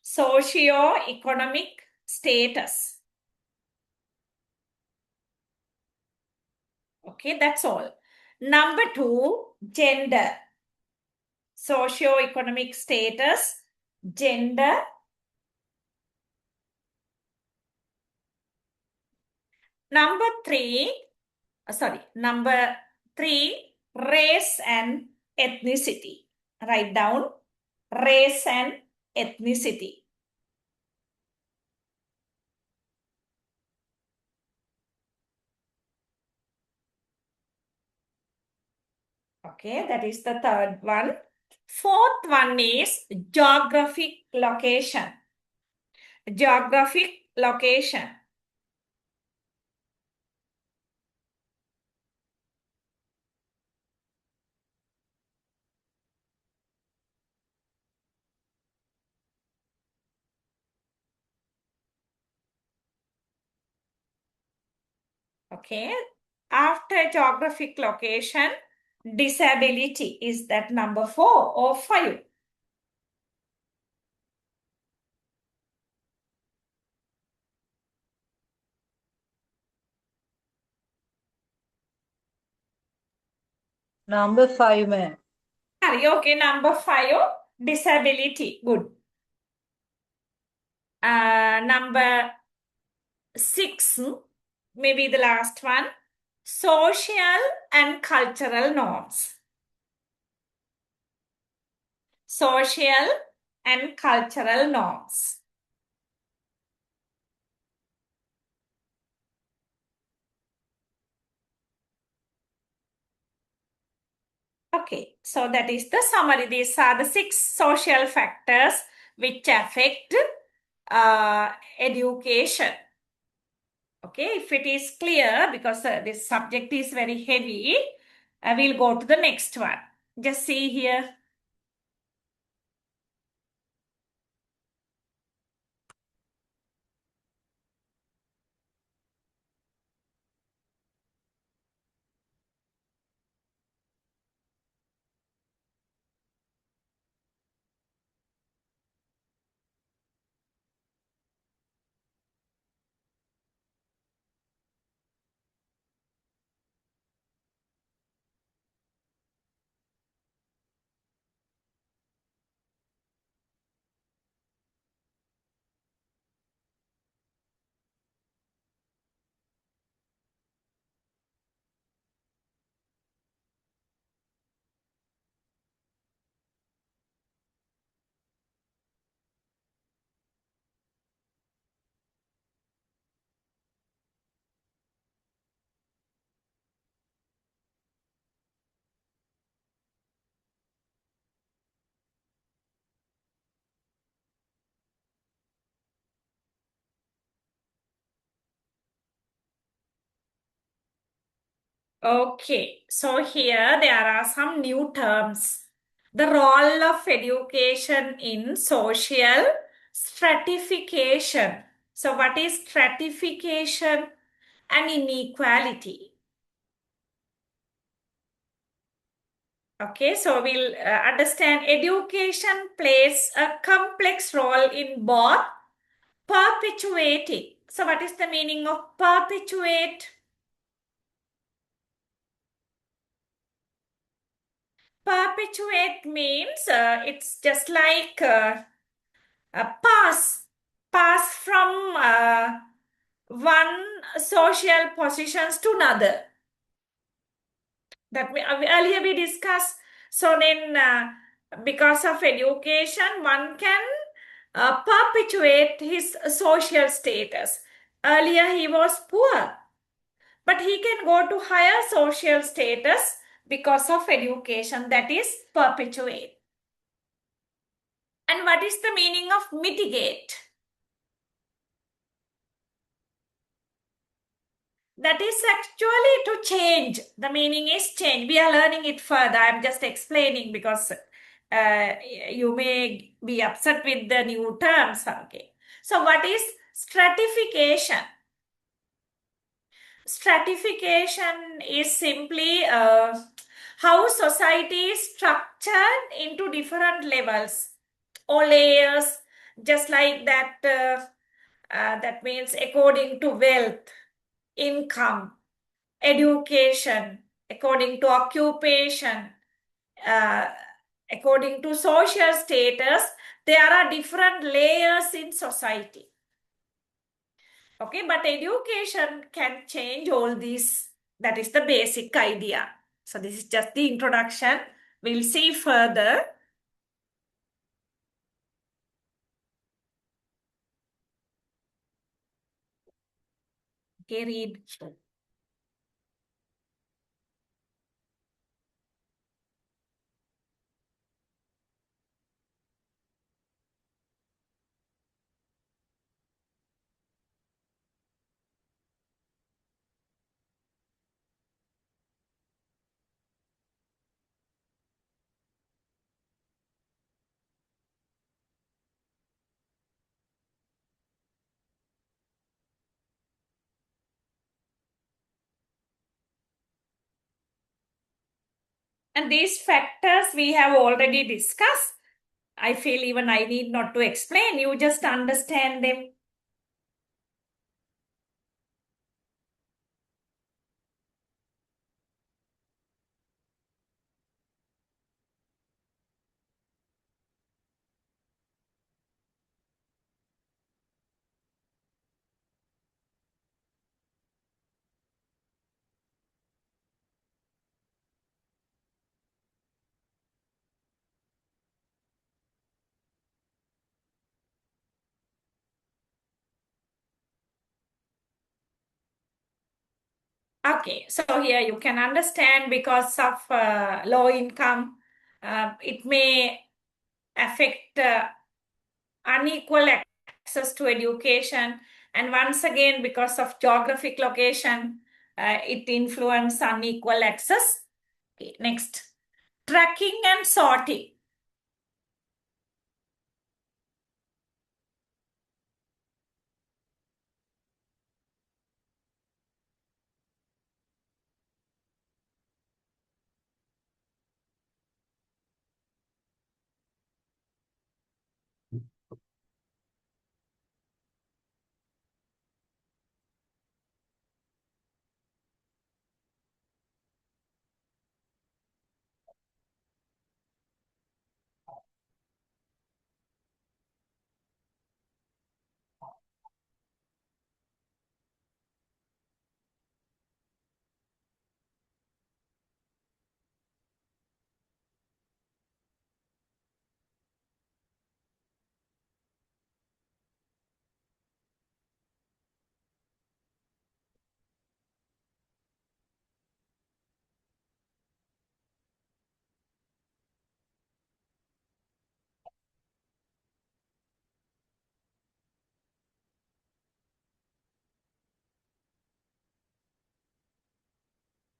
[SPEAKER 1] Socio-economic status. Okay, that's all. Number 2, gender. Socio-economic status, gender. Number 3, race and ethnicity. Write down race and ethnicity. Okay, that is the third one. Fourth one is geographic location. Geographic location. Okay. After geographic location, disability is that number 4 or 5.
[SPEAKER 4] Number 5 में
[SPEAKER 1] Okay, number 5, disability. Good. Number 6, maybe the last one, social and cultural norms. Social and cultural norms. Okay, so that is the summary. These are the 6 social factors which affect education. Okay, if it is clear, because this subject is very heavy, I will go to the next one. Just see here. Okay, so here there are some new terms. The role of education in social stratification. So, what is stratification and inequality? Okay, so we'll understand education plays a complex role in both perpetuating. So, what is the meaning of perpetuate? Perpetuate means it's just like pass from one social positions to another. That earlier we discussed. So then, because of education, one can perpetuate his social status. Earlier he was poor, but he can go to higher social status because of education. That is perpetuate. And what is the meaning of mitigate? That is actually to change. The meaning is change. We are learning it further. I'm just explaining because you may be upset with the new terms. Okay. So, what is stratification? Stratification is simply how society is structured into different levels or layers, just like that. That means according to wealth, income, education, according to occupation, uh, according to social status, there are different layers in society. Okay, but education can change all these. That is the basic idea. So this is just the introduction. We'll see further. Okay, read. And these factors we have already discussed. I feel even I need not to explain. You just understand them. Okay, so here you can understand because of low income, it may affect unequal access to education. And once again, because of geographic location, it influence unequal access. Okay, next, tracking and sorting.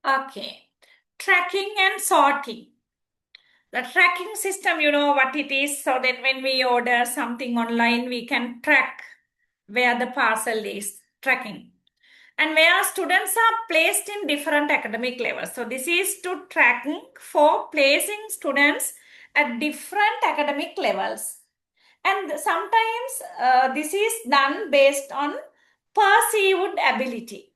[SPEAKER 1] Okay, tracking and sorting. The tracking system, you know what it is. So that when we order something online, we can track where the parcel is, tracking. And where students are placed in different academic levels. So this is to tracking for placing students at different academic levels. And sometimes this is done based on perceived ability.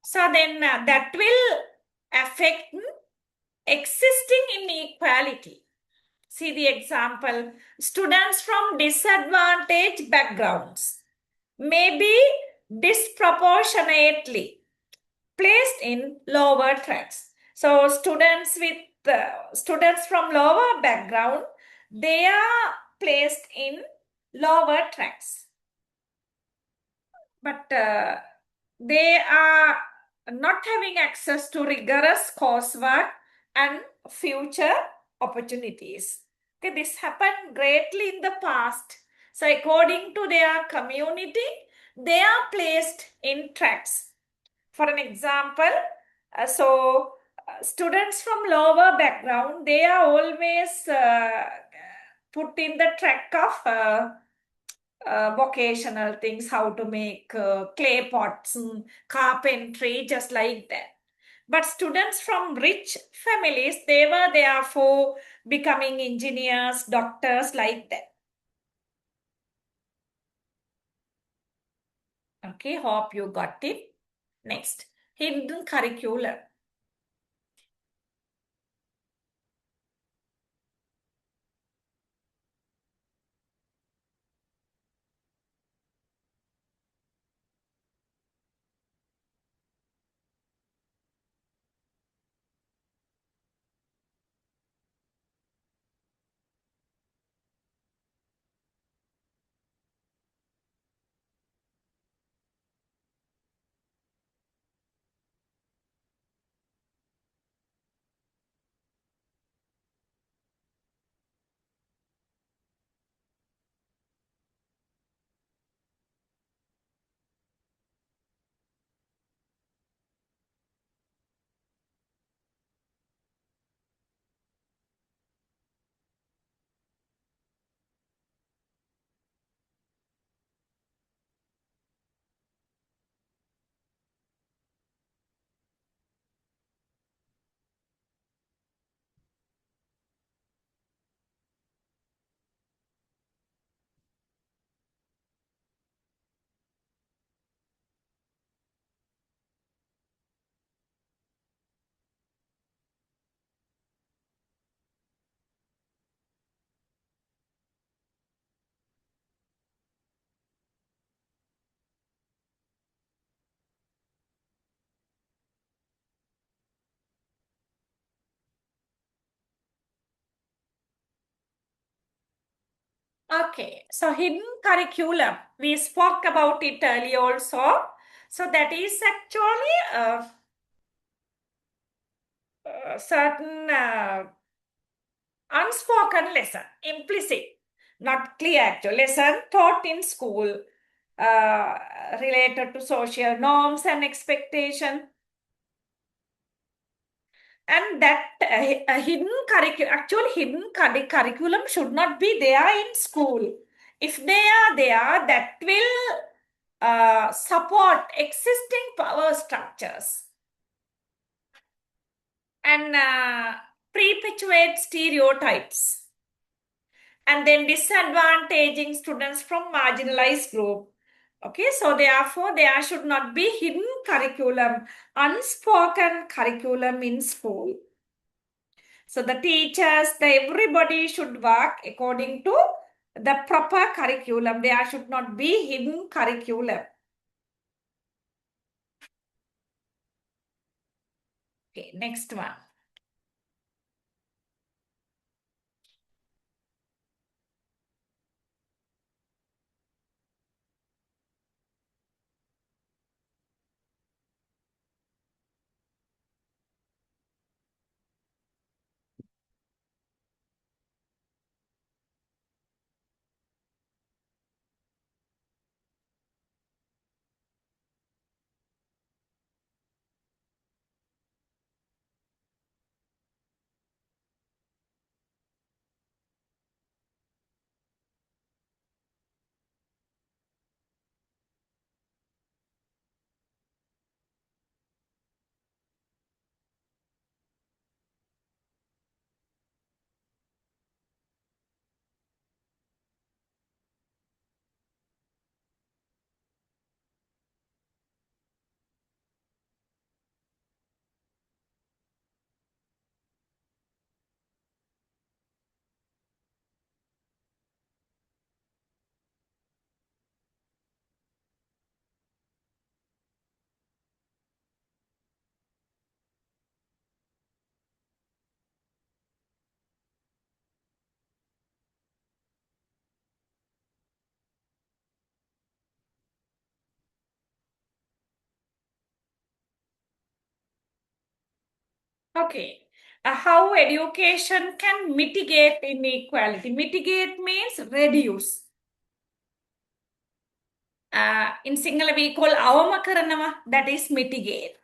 [SPEAKER 1] So then that will affect existing inequality. See the example, students from disadvantaged backgrounds may be disproportionately placed in lower tracks. So students from lower background, they are placed in lower tracks. But they are not having access to rigorous coursework and future opportunities. Okay, this happened greatly in the past. So according to their community, they are placed in tracks. For an example, students from lower background, they are always put in the track of vocational things, how to make clay pots, carpentry, just like that. But students from rich families, they were there for becoming engineers, doctors, like that. Okay, hope you got it. Next, hidden curriculum. Okay, so hidden curriculum. We spoke about it earlier also. So that is actually a certain unspoken lesson, implicit, not clear actual lesson taught in school uh, related to social norms and expectation. And that hidden curriculum, actual hidden curriculum should not be there in school. If they are there, that will support existing power structures and perpetuate stereotypes and then disadvantaging students from marginalized group. Okay, so therefore there should not be hidden curriculum, unspoken curriculum in school. So the teachers, everybody should work according to the proper curriculum. There should not be hidden curriculum. Okay, next one. Okay. How education can mitigate inequality? Mitigate means reduce. In Sinhala we call awama karanawa, that is mitigate.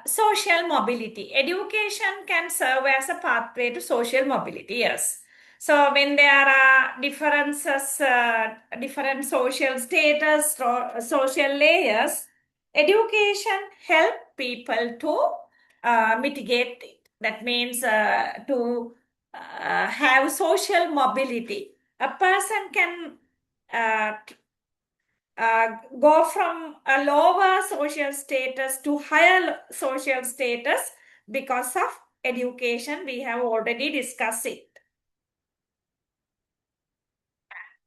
[SPEAKER 1] Social mobility. Education can serve as a pathway to social mobility, yes. So when there are differences, different social status, social layers, education help people to mitigate it. That means to have social mobility. A person can go from a lower social status to higher social status because of education. We have already discussed it.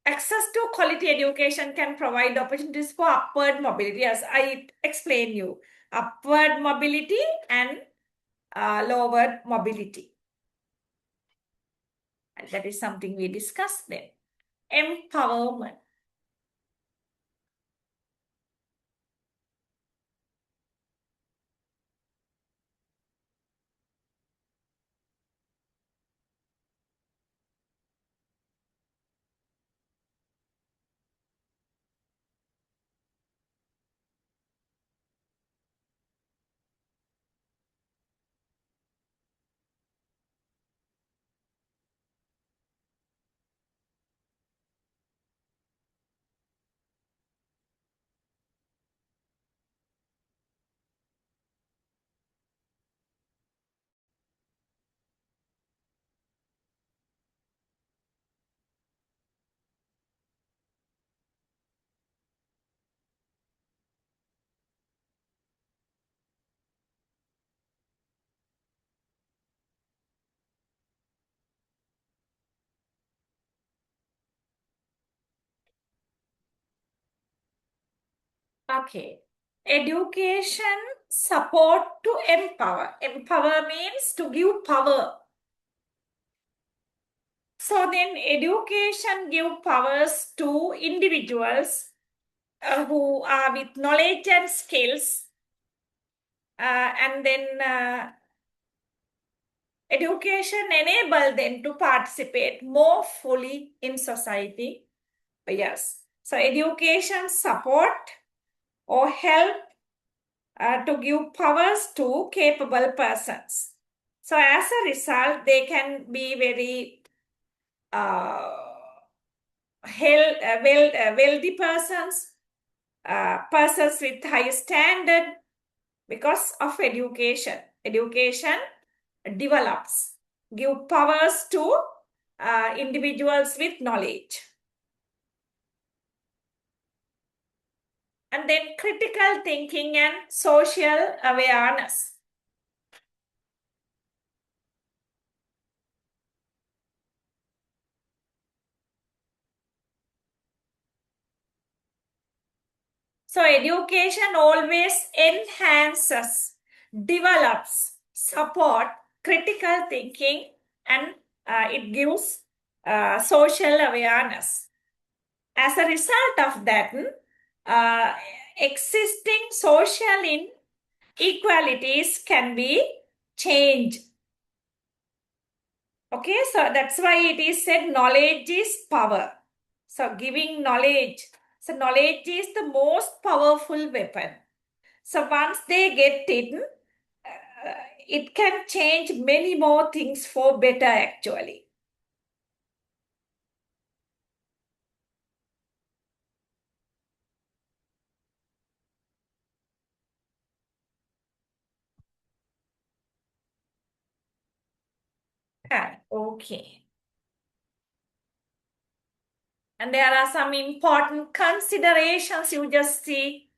[SPEAKER 1] Access to quality education can provide opportunities for upward mobility, as I explained you. Upward mobility and lower mobility. And that is something we discussed then. Empowerment. Okay. Education support to empower. Empower means to give power. So then education give powers to individuals who are with knowledge and skills. And then education enable them to participate more fully in society. Yes. So education support or help to give powers to capable persons. So as a result, they can be very wealthy persons, persons with high standard because of education. Education develops, give powers to individuals with knowledge. And then critical thinking and social awareness. So education always enhances, develops, support critical thinking, and it gives social awareness. As a result of that, existing social inequalities can be changed. Okay, so that's why it is said knowledge is power. So giving knowledge. So knowledge is the most powerful weapon. So once they get it can change many more things for better actually. Okay. And there are some important considerations you just see.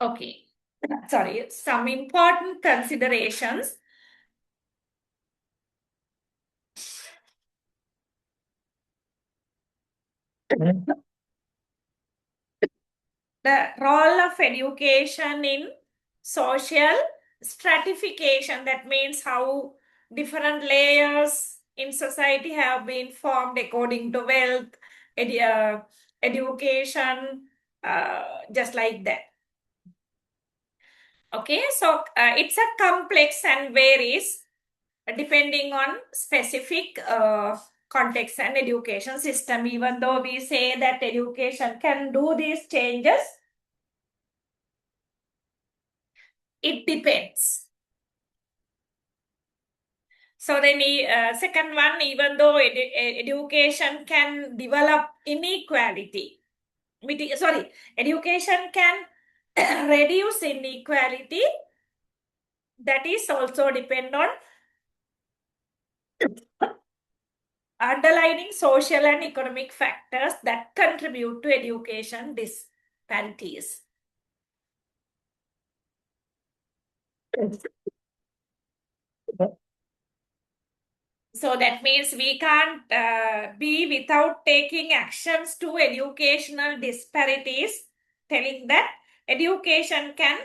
[SPEAKER 1] Okay. Sorry, some important considerations. The role of education in social stratification, that means how different layers in society have been formed according to wealth, education, just like that. Okay, so it's a complex and varies depending on specific context and education system. Even though we say that education can do these changes, it depends. So then the second one, even though education can develop inequality, education can reduce inequality, that is also depend on underlying social and economic factors that contribute to education disparities. So that means we can't be without taking actions to educational disparities, telling that education can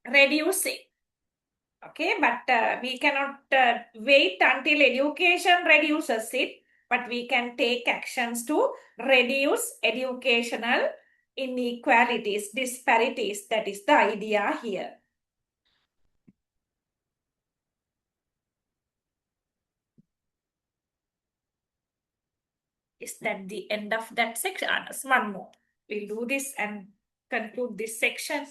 [SPEAKER 1] reduce it. Okay, but we cannot wait until education reduces it, but we can take actions to reduce educational inequalities, disparities. That is the idea here. Is that the end of that section? One more. We'll do this and conclude this section.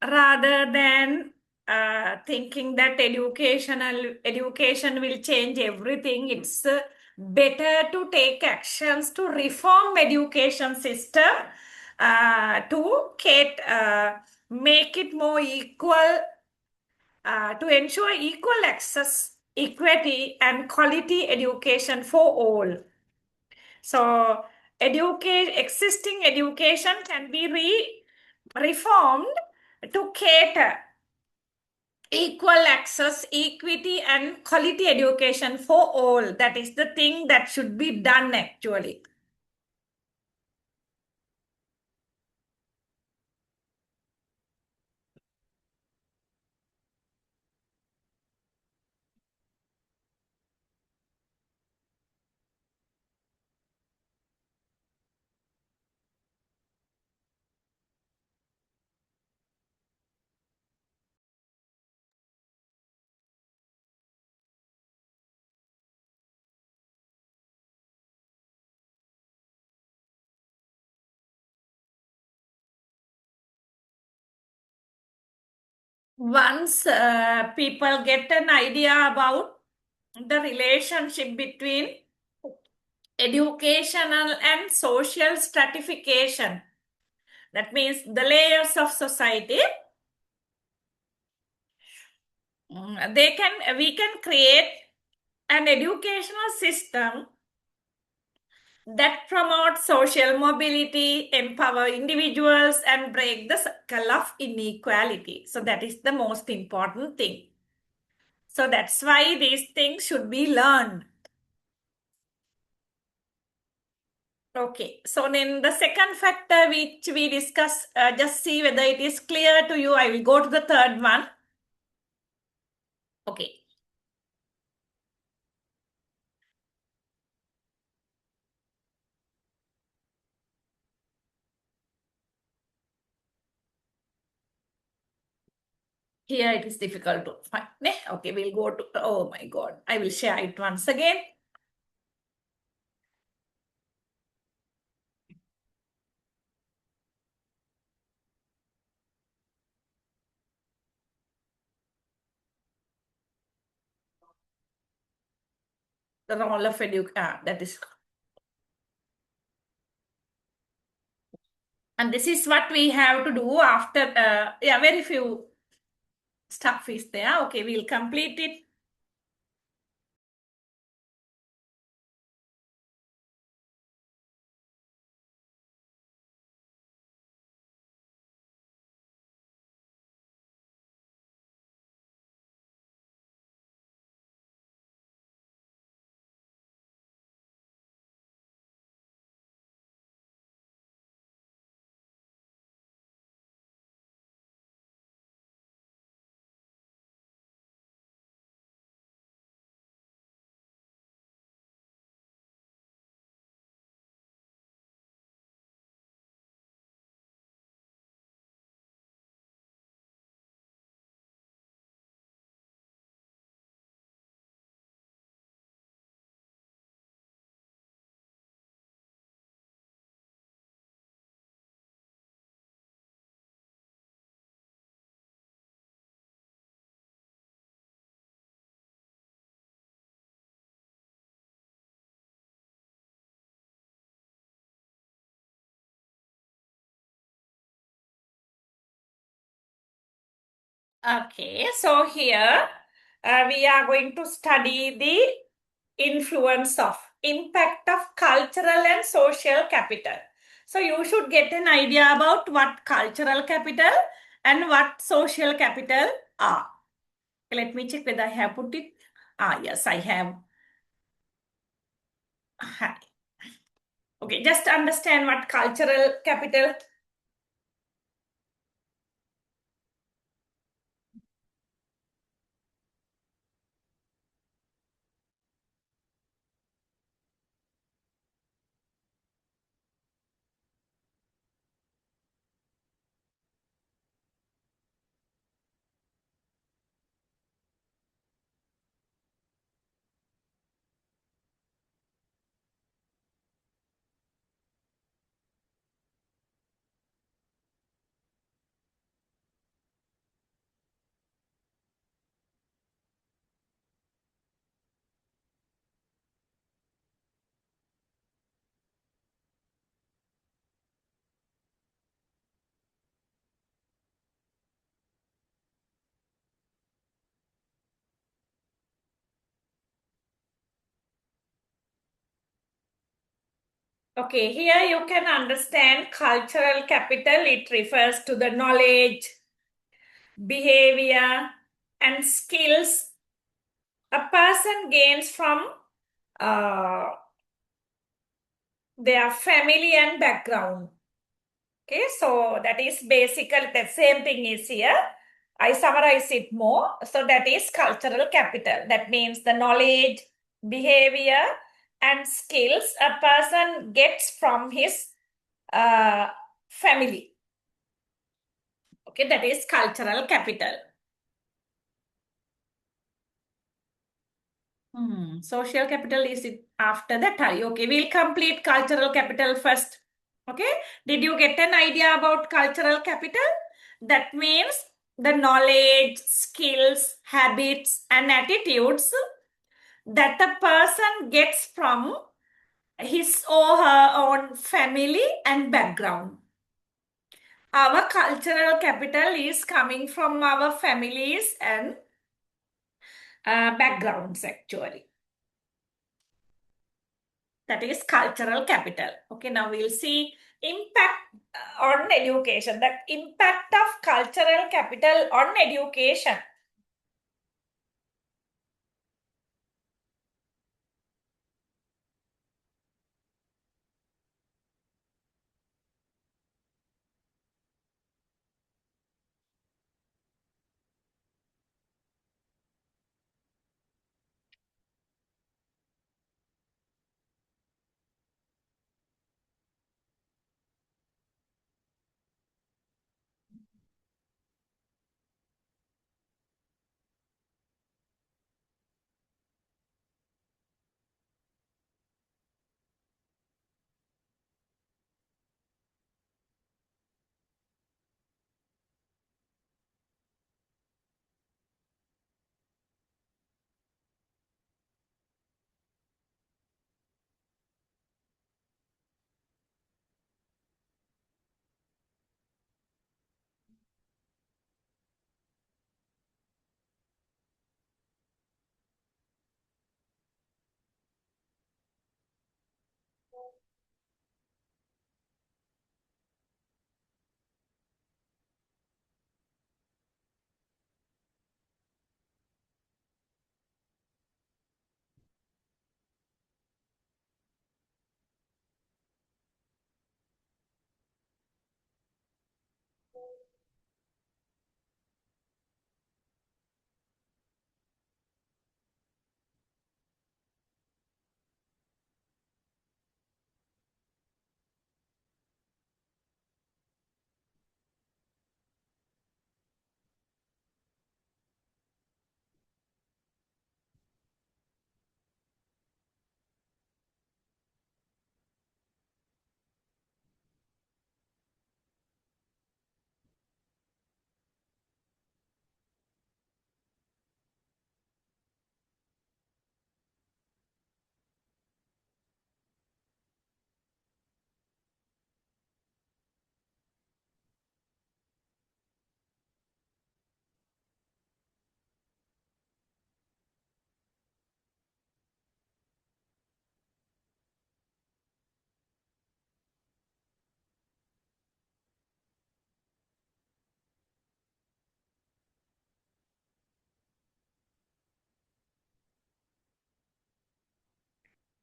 [SPEAKER 1] Rather than thinking that education will change everything, it's better to take actions to reform education system to make it more equal, to ensure equal access, equity, and quality education for all. So existing education can be reformed to cater equal access, equity, and quality education for all. That is the thing that should be done actually. Once people get an idea about the relationship between educational and social stratification, that means the layers of society, we can create an educational system that promotes social mobility, empower individuals, and break the cycle of inequality. So that is the most important thing. So that's why these things should be learned. Okay, so then the second factor which we discuss, just see whether it is clear to you. I will go to the third one. Okay. Here it is difficult to find. Okay, we'll go to, oh my God, I will share it once again. The role of that is, and this is what we have to do after, yeah, very few stuff is there. Okay, we'll complete it. Okay, so here we are going to study the influence of impact of cultural and social capital. So you should get an idea about what cultural capital and what social capital are. Let me check whether I have put it. Yes, I have. Hi. Okay, just understand what cultural capital. Okay, here you can understand cultural capital. It refers to the knowledge, behavior, and skills a person gains from uh, their family and background. Okay, so that is basically the same thing is here. I summarize it more. So that is cultural capital. That means the knowledge, behavior, and skills a person gets from his uh, family. Okay, that is cultural capital. Social capital is it after that? Okay, we'll complete cultural capital first. Okay, did you get an idea about cultural capital? That means the knowledge, skills, habits, and attitudes that a person gets from his or her own family and background. Our cultural capital is coming from our families and backgrounds actually. That is cultural capital. Okay, now we'll see impact on education. The impact of cultural capital on education.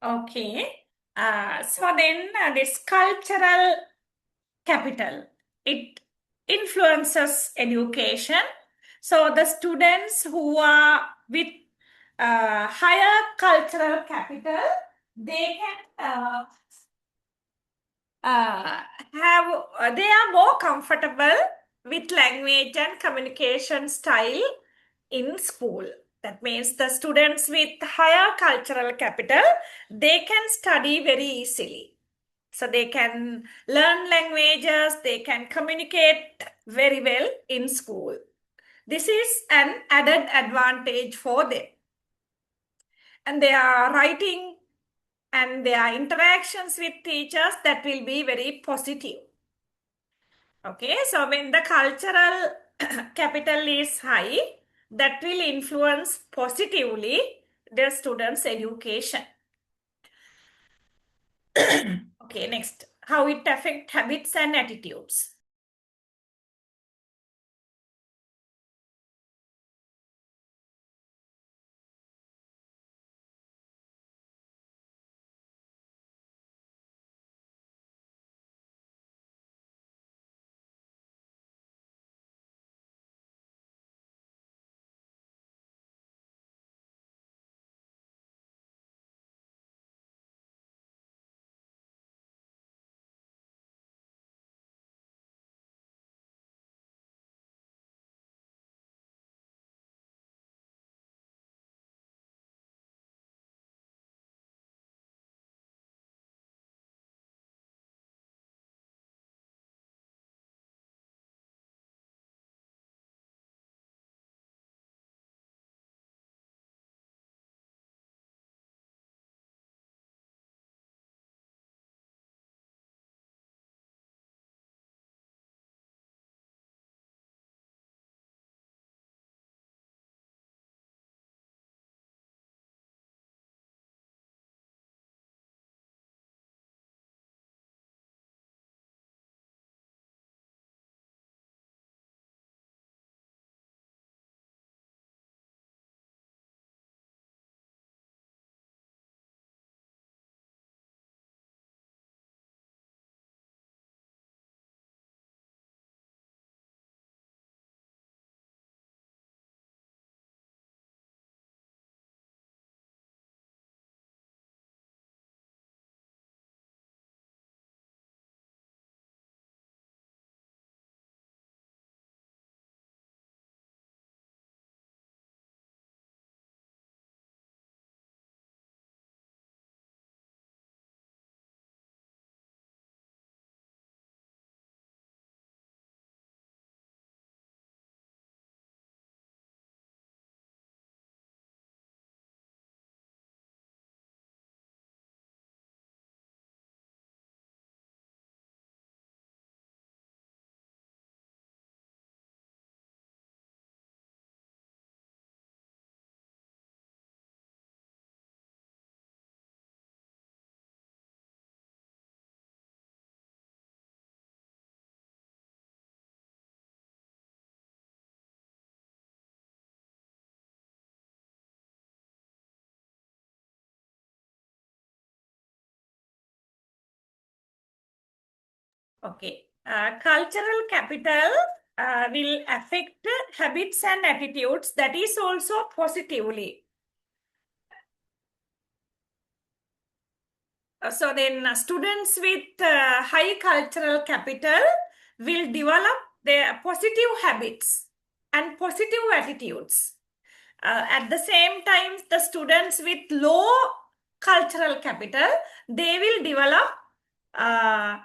[SPEAKER 1] Okay. So then this cultural capital, it influences education. So the students who are with higher cultural capital, they can have they are more comfortable with language and communication style in school. That means the students with higher cultural capital, they can study very easily. So they can learn languages, they can communicate very well in school. This is an added advantage for them. And their writing and their interactions with teachers, that will be very positive. Okay, so when the cultural capital is high, that will influence positively the students' education. Okay, next, how it affects habits and attitudes. Okay. Cultural capital will affect habits and attitudes. That is also positively. So then students with high cultural capital will develop their positive habits and positive attitudes. At the same time, the students with low cultural capital, they will develop uh,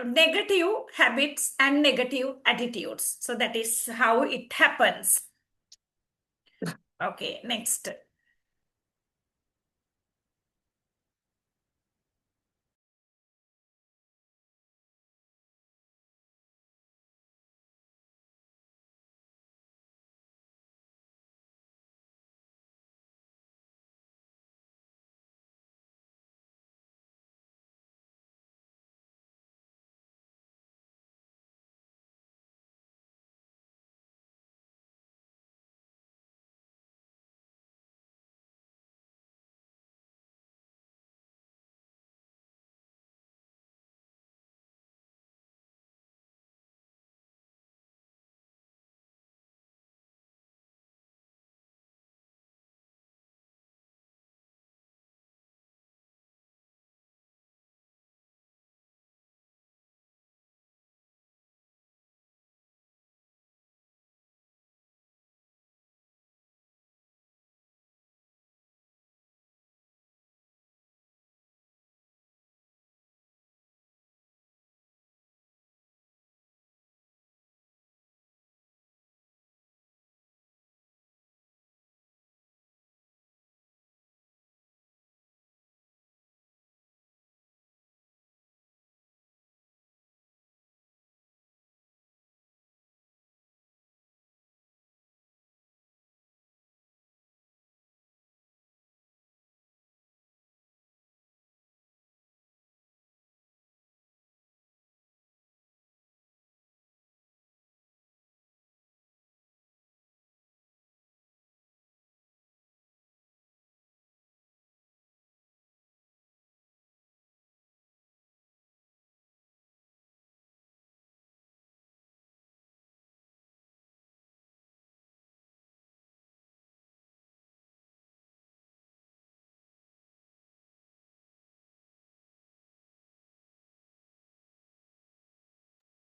[SPEAKER 1] negative habits and negative attitudes. So that is how it happens. Okay, next.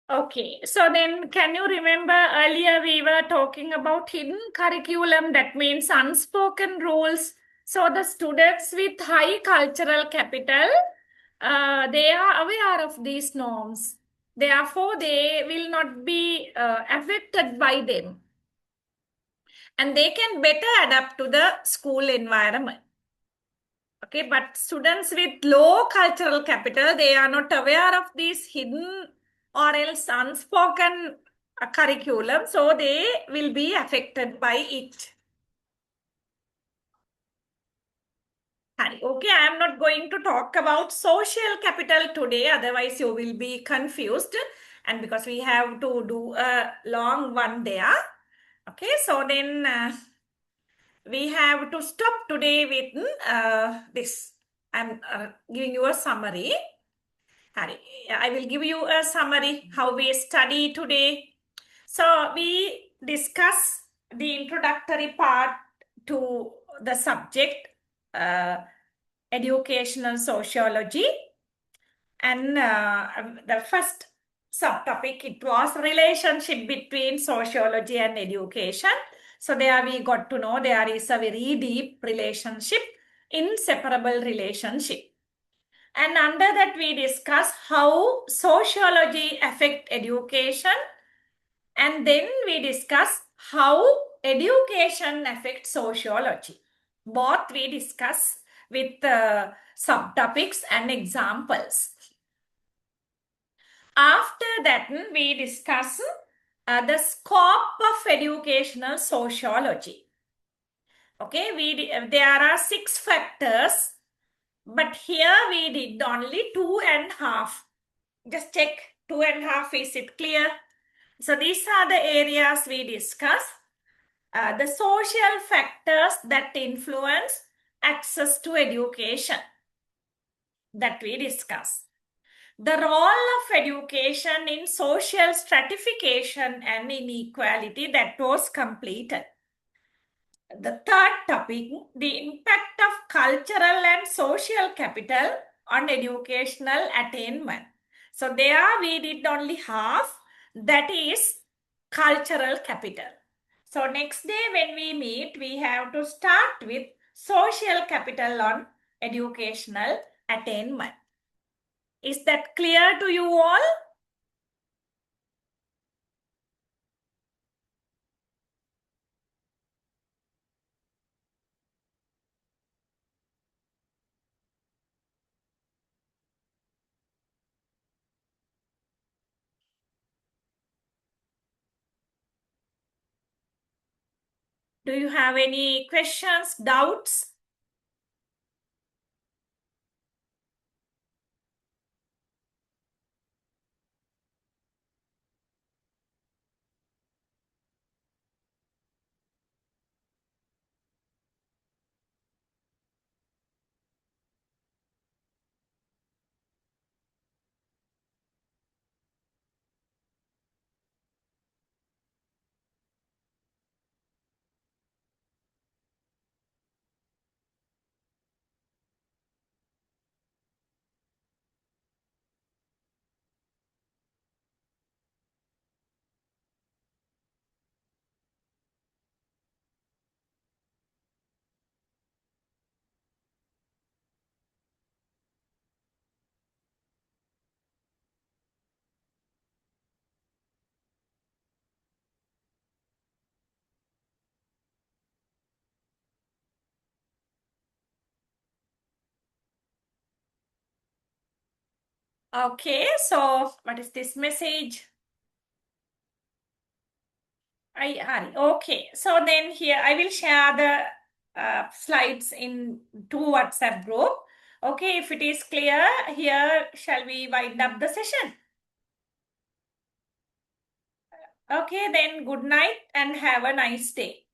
[SPEAKER 1] Okay, so then can you remember earlier we were talking about hidden curriculum, that means unspoken rules. So the students with high cultural capital, they are aware of these norms. Therefore, they will not be affected by them. And they can better adapt to the school environment. Okay, but students with low cultural capital, they are not aware of these hidden or else unspoken curriculum, so they will be affected by it. Okay, I am not going to talk about social capital today, otherwise you will be confused. And because we have to do a long one there. Okay, so then we have to stop today with this. I'm giving you a summary. Hari, I will give you a summary how we study today. So we discuss the introductory part to the subject, uh, educational sociology, and the first subtopic, it was relationship between sociology and education. So there we got to know there is a very deep relationship, inseparable relationship. And under that, we discuss how sociology affect education. And then we discuss how education affects sociology. Both we discuss with subtopics and examples. After that, we discuss the scope of educational sociology. Okay, there are 6 factors. But here we did only 2.5. Just check 2.5. Is it clear? So these are the areas we discuss. The social factors that influence access to education that we discuss. The role of education in social stratification and inequality that was completed. The third topic, the impact of cultural and social capital on educational attainment. So there we did only half, that is cultural capital. So next day when we meet, we have to start with social capital on educational attainment. Is that clear to you all? Do you have any questions, doubts? Okay, so what is this message? Okay, so then here I will share the slides in two WhatsApp group. Okay, if it is clear, here shall we wind up the session? Okay, then good night and have a nice day.